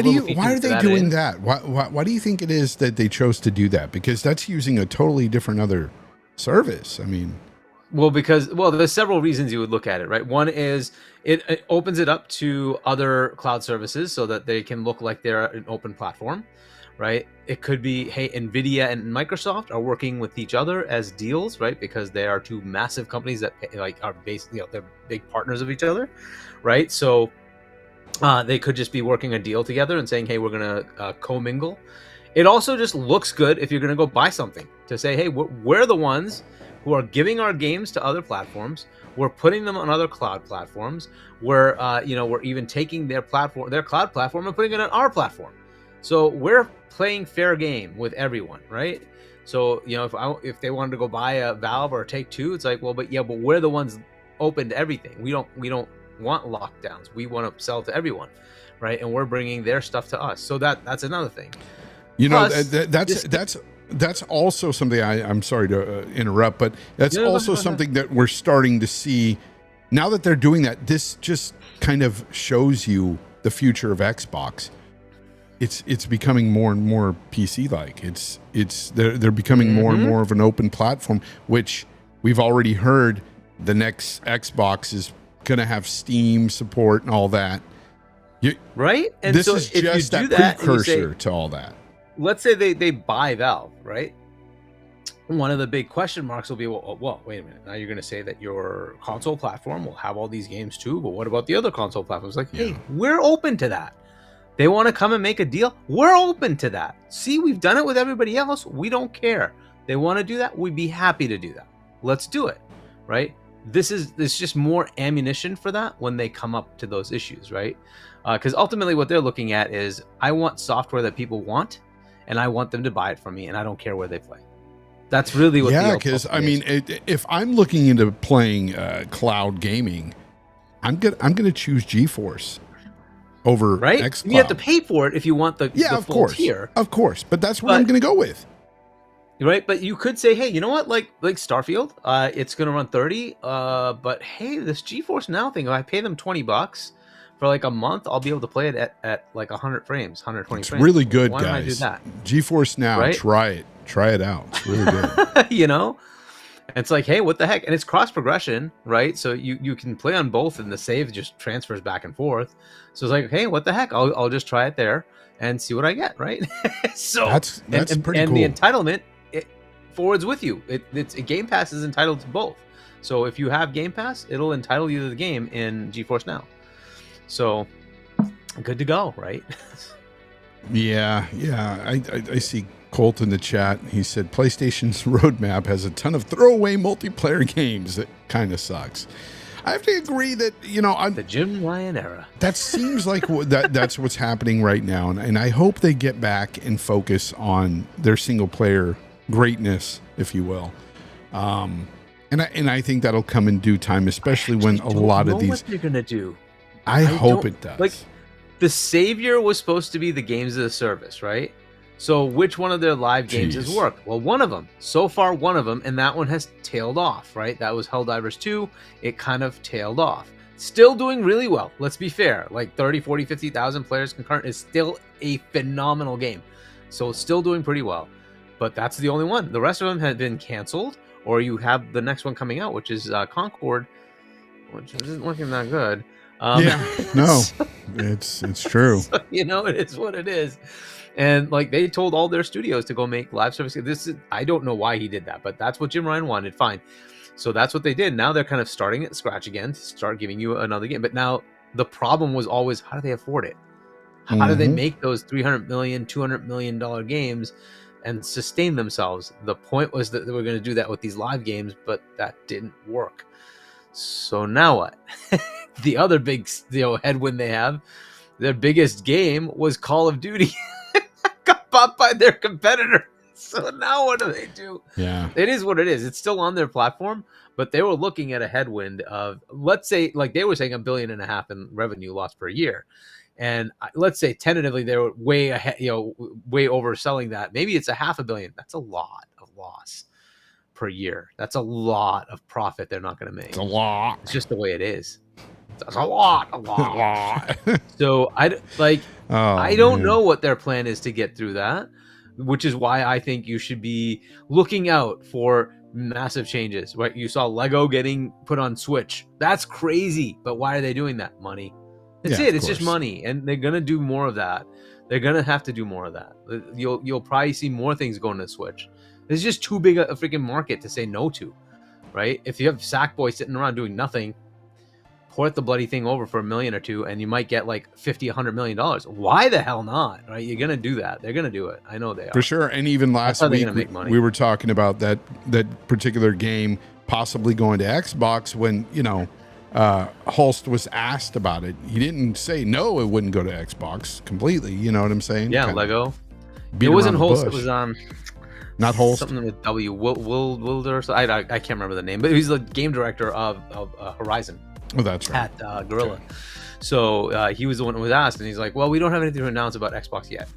are they doing that? Why do you think it is that they chose to do that? Because that's using a totally different other service. I mean. Well, there's several reasons you would look at it, right? One is it opens it up to other cloud services so that they can look like they're an open platform, right? It could be, hey, NVIDIA and Microsoft are working with each other as deals, right? Because they are two massive companies that are basically, they're big partners of each other, right? So they could just be working a deal together and saying, hey, we're going to commingle. It also just looks good if you're going to go buy something to say, hey, we're the ones who are giving our games to other platforms. We're putting them on other cloud platforms. We're even taking their cloud platform, and putting it on our platform. So we're playing fair game with everyone, right? So if they wanted to go buy a Valve or a Take-Two, it's like, well, but we're the ones open to everything. We don't want lockdowns. We want to sell to everyone, right? And we're bringing their stuff to us. So that's another thing. You know, Plus, that's also something I'm sorry to interrupt, but that's also something that we're starting to see now that they're doing that. This just kind of shows you the future of Xbox. It's becoming more and more PC like. They're becoming more and more of an open platform, which we've already heard the next Xbox is going to have Steam support and all that. Right? And this so is if just you do that that and you precursor say, to all that. let's say they buy Valve, right? One of the big question marks will be, well, wait a minute. Now you're going to say that your console platform will have all these games too, but what about the other console platforms? Like, hey, we're open to that. They want to come and make a deal. We're open to that. See, we've done it with everybody else. We don't care. They want to do that. We'd be happy to do that. Let's do it, right? This is just more ammunition for that when they come up to those issues, right? Because ultimately what they're looking at is, I want software that people want, and I want them to buy it from me, and I don't care where they play. That's really what. Yeah, because I mean, if I'm looking into playing cloud gaming, I'm gonna choose GeForce over xCloud. You have to pay for it if you want the of full course, tier. Of course, but that's what I'm gonna go with. Right, but you could say, hey, you know what, like Starfield, it's gonna run 30, but hey, this GeForce Now thing, if I pay them $20 for like a month, I'll be able to play it at like 100 frames, 120 frames. It's really good, Why guys. don't I do that? GeForce Now, right? Try it out. It's really good. You know, it's like, hey, what the heck? And it's cross progression, right? So you can play on both, and the save just transfers back and forth. So it's like, hey, what the heck? I'll just try it there and see what I get, right? So that's pretty cool. And the entitlement, it forwards with you. It's Game Pass is entitled to both. So if you have Game Pass, it'll entitle you to the game in GeForce Now. So good to go, right? Yeah. I see Colt in the chat. He said PlayStation's roadmap has a ton of throwaway multiplayer games. That kind of sucks. I have to agree that, you know, the Jim Ryan era. That seems like that's what's happening right now, and I hope they get back and focus on their single player greatness, if you will. And I think that'll come in due time, especially when a lot of these. What they're gonna do? I hope it does. Like, the savior was supposed to be the games as a service, right? So which one of their live games has worked? Well, one of them. So far, one of them, and that one has tailed off, right? That was Helldivers 2. It kind of tailed off. Still doing really well. Let's be fair. Like 30, 40, 50,000 players concurrent is still a phenomenal game. So it's still doing pretty well. But that's the only one. The rest of them have been canceled, or you have the next one coming out, which is Concord, which isn't looking that good. It's true. So, you know, it is what it is. And like, they told all their studios to go make live service. I don't know why he did that, but that's what Jim Ryan wanted. Fine. So that's what they did. Now they're kind of starting at scratch again to start giving you another game. But now the problem was always, how do they afford it? How do they make those $300 million, $200 million games and sustain themselves? The point was that they were going to do that with these live games, but that didn't work. So now what? The other big headwind they have, their biggest game was Call of Duty. Got bought by their competitor. So now what do they do? Yeah. It is what it is. It's still on their platform, but they were looking at a headwind of, let's say, like they were saying, $1.5 billion in revenue loss per year. And let's say tentatively they were way ahead, way overselling that. Maybe it's $500 million. That's a lot of loss per year. That's a lot of profit they're not going to make. It's a lot. It's just the way it is. That's a lot. So I don't know what their plan is to get through that, which is why I think you should be looking out for massive changes. Right? You saw Lego getting put on Switch. That's crazy. But why are they doing that? Money. That's it. It's just money, and they're gonna do more of that. They're gonna have to do more of that. You'll probably see more things going to Switch. There's just too big a freaking market to say no to, right? If you have Sackboy sitting around doing nothing, port the bloody thing over for $1 million or $2 million, and you might get like $50-100 million. Why the hell not? Right? You're gonna do that. They're gonna do it. I know they are. For sure. And even last week we were talking about that particular game possibly going to Xbox when, Hulst was asked about it. He didn't say no, it wouldn't go to Xbox completely. You know what I'm saying? Yeah, Lego. It wasn't Hulst. It was not Hulst. Something with W. Wilder. I can't remember the name, but he's the game director of Horizon. Oh, that's right. at Gorilla. So he was the one who was asked, and he's like, "Well, we don't have anything to announce about Xbox yet."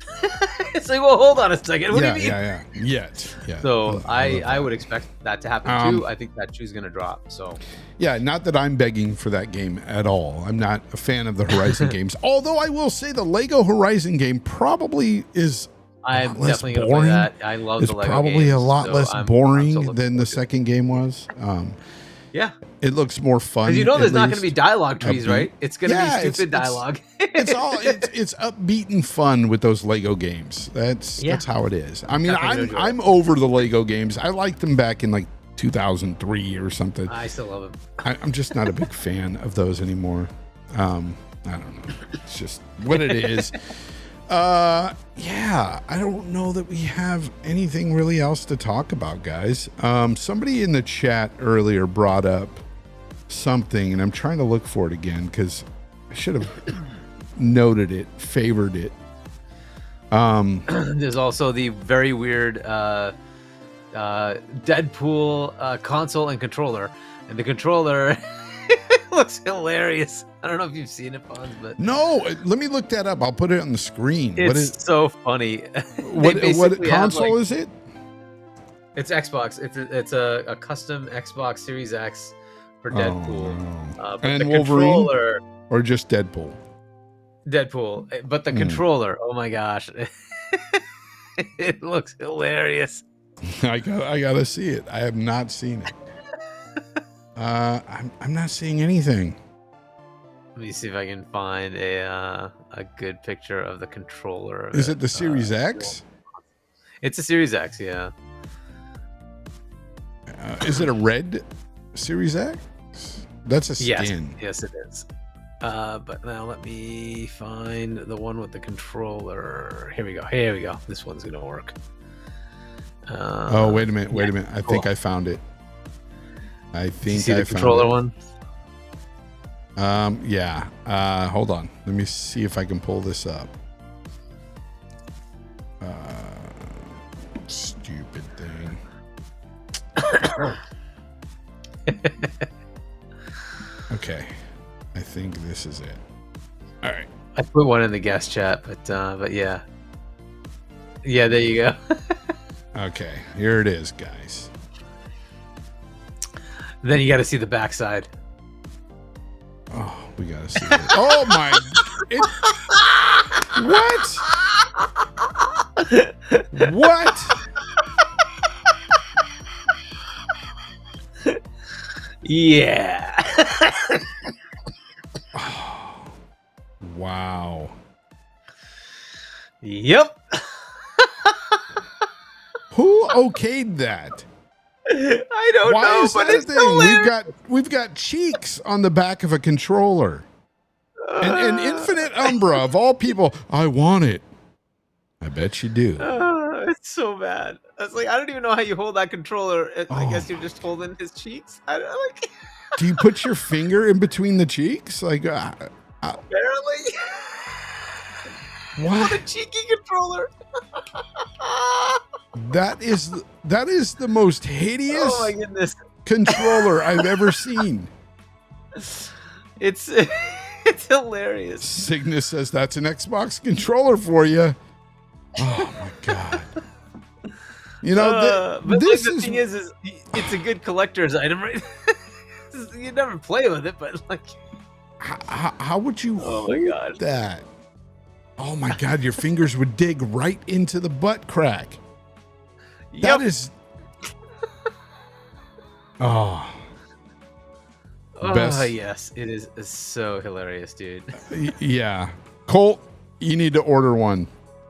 It's like, well, hold on a second. What do you mean? Yeah. Yet. Yeah. So I would expect that to happen too. I think that shoe's gonna drop. So yeah, not that I'm begging for that game at all. I'm not a fan of the Horizon games. Although I will say the Lego Horizon game probably is. I'm definitely gonna play that. I love the Lego probably games, a lot so less I'm boring so than the second game was. Yeah. It looks more fun. Because you know there's not going to be dialogue trees, right? It's going to be stupid dialogue. It's upbeat and fun with those Lego games. That's how it is. I mean, I'm over the Lego games. I liked them back in like 2003 or something. I still love them. I'm just not a big fan of those anymore. I don't know. It's just what it is. Yeah, I don't know that we have anything really else to talk about, guys. Somebody in the chat earlier brought up something, and I'm trying to look for it again because I should have noted it, favored it. There's also the very weird Deadpool console and controller, and the controller looks hilarious. I don't know if you've seen it, Pons, but no. Let me look that up. I'll put it on the screen. It's so funny. What console is it? It's Xbox. It's a custom Xbox Series X for Deadpool. And the Wolverine, or just Deadpool? Deadpool, but the controller. Oh my gosh, it looks hilarious. I gotta see it. I have not seen it. I'm not seeing anything. Let me see if I can find a good picture of the controller. Is it the Series X? It's a Series X, yeah. Is it a red Series X? That's a skin. Yes, it is. But now let me find the one with the controller. Here we go. This one's gonna work. Wait a minute. I think I found it. I think you see the controller one. Yeah. Hold on. Let me see if I can pull this up. Stupid thing. Okay. I think this is it. All right. I put one in the guest chat, but yeah. Yeah, there you go. Okay. Here it is, guys. Then you got to see the backside. Oh, we gotta see it. Oh my! What? What? Yeah. Oh, wow. Yep. Who okayed that? I don't Why know, is but that it's a thing? hilarious. We've got cheeks on the back of a controller. And Infinite Umbra, of all people, I want it. I bet you do. It's so bad. It's like, I don't even know how you hold that controller. I guess you're just holding his cheeks. I don't like. Do you put your finger in between the cheeks? Like, Apparently. what? What a cheeky controller. That is the most hideous Oh my goodness. controller I've ever seen. It's hilarious. Cygnus says that's an Xbox controller for you. Oh my god! You know, but this like, the thing is it's a good collector's item, right? You never play with it, but like, how would you my god, that? Oh my god, your fingers would dig right into the butt crack. Yep. That is. Oh. Oh yes, it is so hilarious, dude. Yeah, Colt, you need to order one.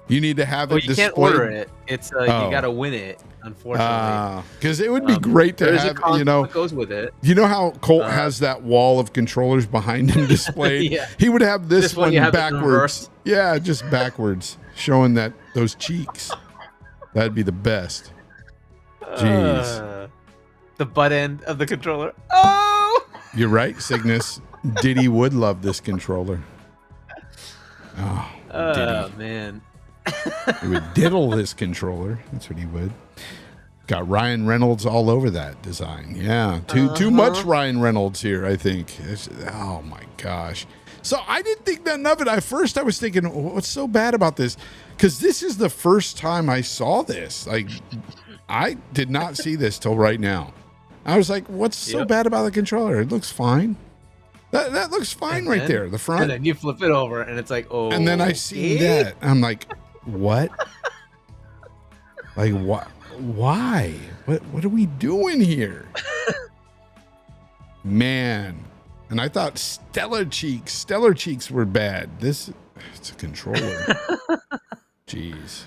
You need to have it. You can't order it. It's you gotta win it. Unfortunately, because it would be great to have. You know, that goes with it. You know how Colt has that wall of controllers behind him displayed. Yeah. He would have this one backwards. Yeah, just backwards, showing those cheeks. That'd be the best. Jeez. The butt end of the controller. Oh! You're right, Cygnus. Diddy would love this controller. Oh, man. He would diddle this controller. That's what he would. Got Ryan Reynolds all over that design. Yeah, too much Ryan Reynolds here, I think. Oh my gosh. So I didn't think nothing of it. At first I was thinking, what's so bad about this? Because this is the first time I saw this. Like, I did not see this till right now. I was like, what's so bad about the controller? It looks fine. That looks fine right there, the front. And then you flip it over and it's like, oh. And then I see that. I'm like, what? Like, what? Why? What are we doing here? Man. And I thought Stellar Cheeks were bad. It's a controller. Jeez.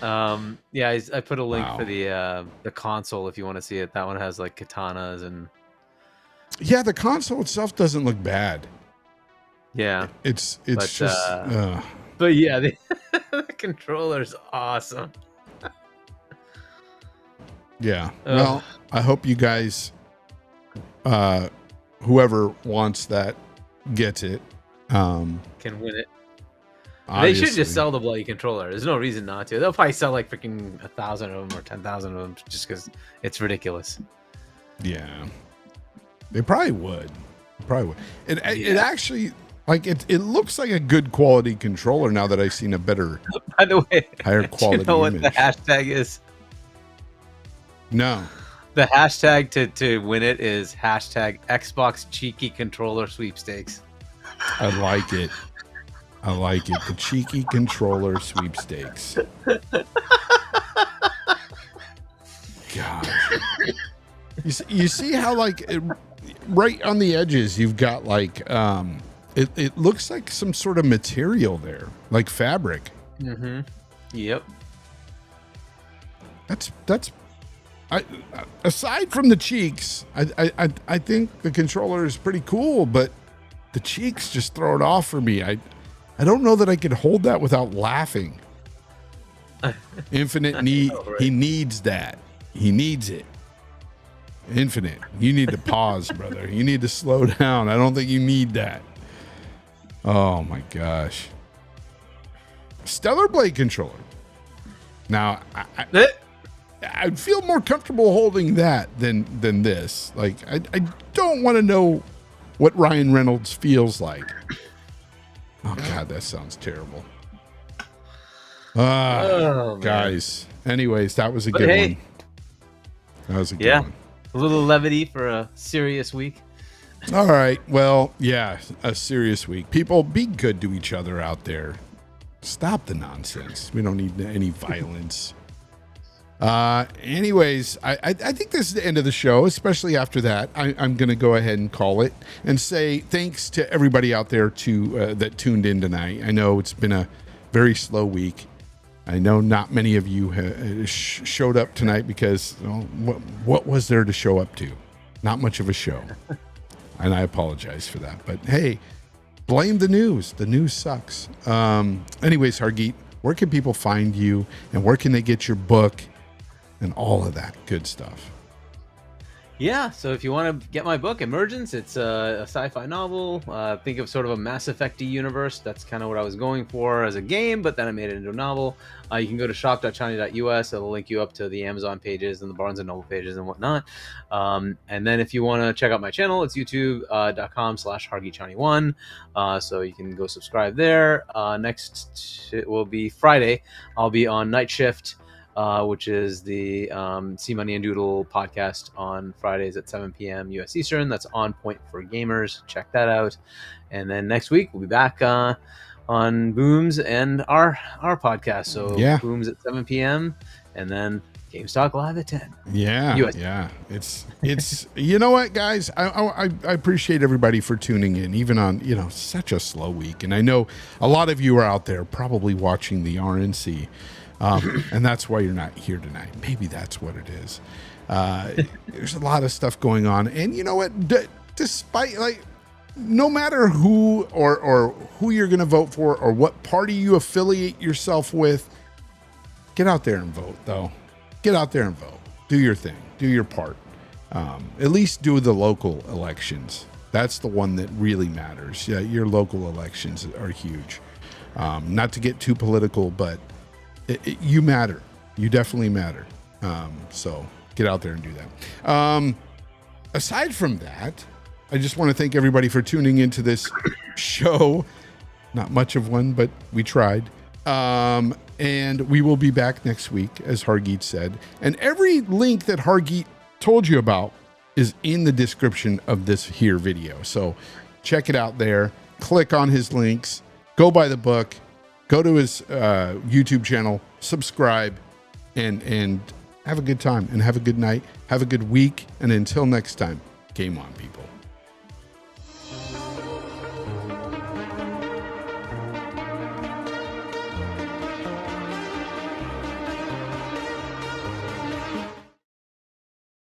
Yeah, I put a link for the console if you want to see it. That one has like katanas and. Yeah, the console itself doesn't look bad. Yeah, it's just. But yeah, the controller's awesome. Yeah. Well, I hope you guys, whoever wants that, gets it. Can win it. Obviously. They should just sell the bloody controller. There's no reason not to. They'll probably sell like freaking 1,000 of them or 10,000 of them just because it's ridiculous. Yeah, they probably would. It actually, like, it looks like a good quality controller now that I've seen a better. By the way, higher quality. Do you know image. what the hashtag is? No. The hashtag to win it is hashtag Xbox cheeky controller sweepstakes. I like it. The cheeky controller sweepstakes. Gosh. You see how, like, right on the edges, you've got, like, it looks like some sort of material there, like fabric. Mm-hmm. Yep. That's aside from the cheeks, I think the controller is pretty cool, but the cheeks just throw it off for me. I don't know that I could hold that without laughing. Infinite need. Right. He needs that. He needs it. Infinite. You need to pause, brother. You need to slow down. I don't think you need that. Oh my gosh. Stellar Blade controller. Now, I'd feel more comfortable holding that than this. Like, I don't want to know what Ryan Reynolds feels like. Oh God, that sounds terrible. Guys. Anyways, that was a good one. That was a good one. A little levity for a serious week. All right. Well, yeah, a serious week. People, be good to each other out there. Stop the nonsense. We don't need any violence. Anyways, I think this is the end of the show, especially after that. I'm going to go ahead and call it and say thanks to everybody out there that tuned in tonight. I know it's been a very slow week. I know not many of you showed up tonight because what was there to show up to? Not much of a show. And I apologize for that. But hey, blame the news. The news sucks. Anyways, Hargeet, where can people find you and where can they get your book? And all of that good stuff. Yeah, so if you want to get my book, Emergence, it's a sci-fi novel. Think of sort of a Mass Effect-y universe. That's kind of what I was going for as a game, but then I made it into a novel. You can go to shop.china.us. It'll link you up to the Amazon pages and the Barnes & Noble pages and whatnot. And then if you want to check out my channel, it's youtube.com/HargeetChani1. So you can go subscribe there. Next, it will be Friday. I'll be on Night Shift, which is the See Money and Doodle podcast on Fridays at 7 p.m. U.S. Eastern. That's On Point for Gamers. Check that out. And then next week, we'll be back on Booms and our podcast. So Booms at 7 p.m. and then Games Talk Live at 10. Yeah, yeah. It's you know what, guys? I appreciate everybody for tuning in, even on such a slow week. And I know a lot of you are out there probably watching the RNC. And that's why you're not here tonight. Maybe that's what it is. There's a lot of stuff going on. And you know what? Despite, like, no matter who or who you're going to vote for or what party you affiliate yourself with, get out there and vote, though. Get out there and vote. Do your thing. Do your part. At least do the local elections. That's the one that really matters. Yeah, your local elections are huge. Not to get too political, but you matter. You definitely matter. So get out there and do that. Aside from that, I just want to thank everybody for tuning into this show. Not much of one, but we tried. And we will be back next week, as Hargeet said. And every link that Hargeet told you about is in the description of this here video. So check it out there. Click on his links. Go buy the book. Go to his YouTube channel. Subscribe. And have a good time. And have a good night. Have a good week. And until next time, game on, people.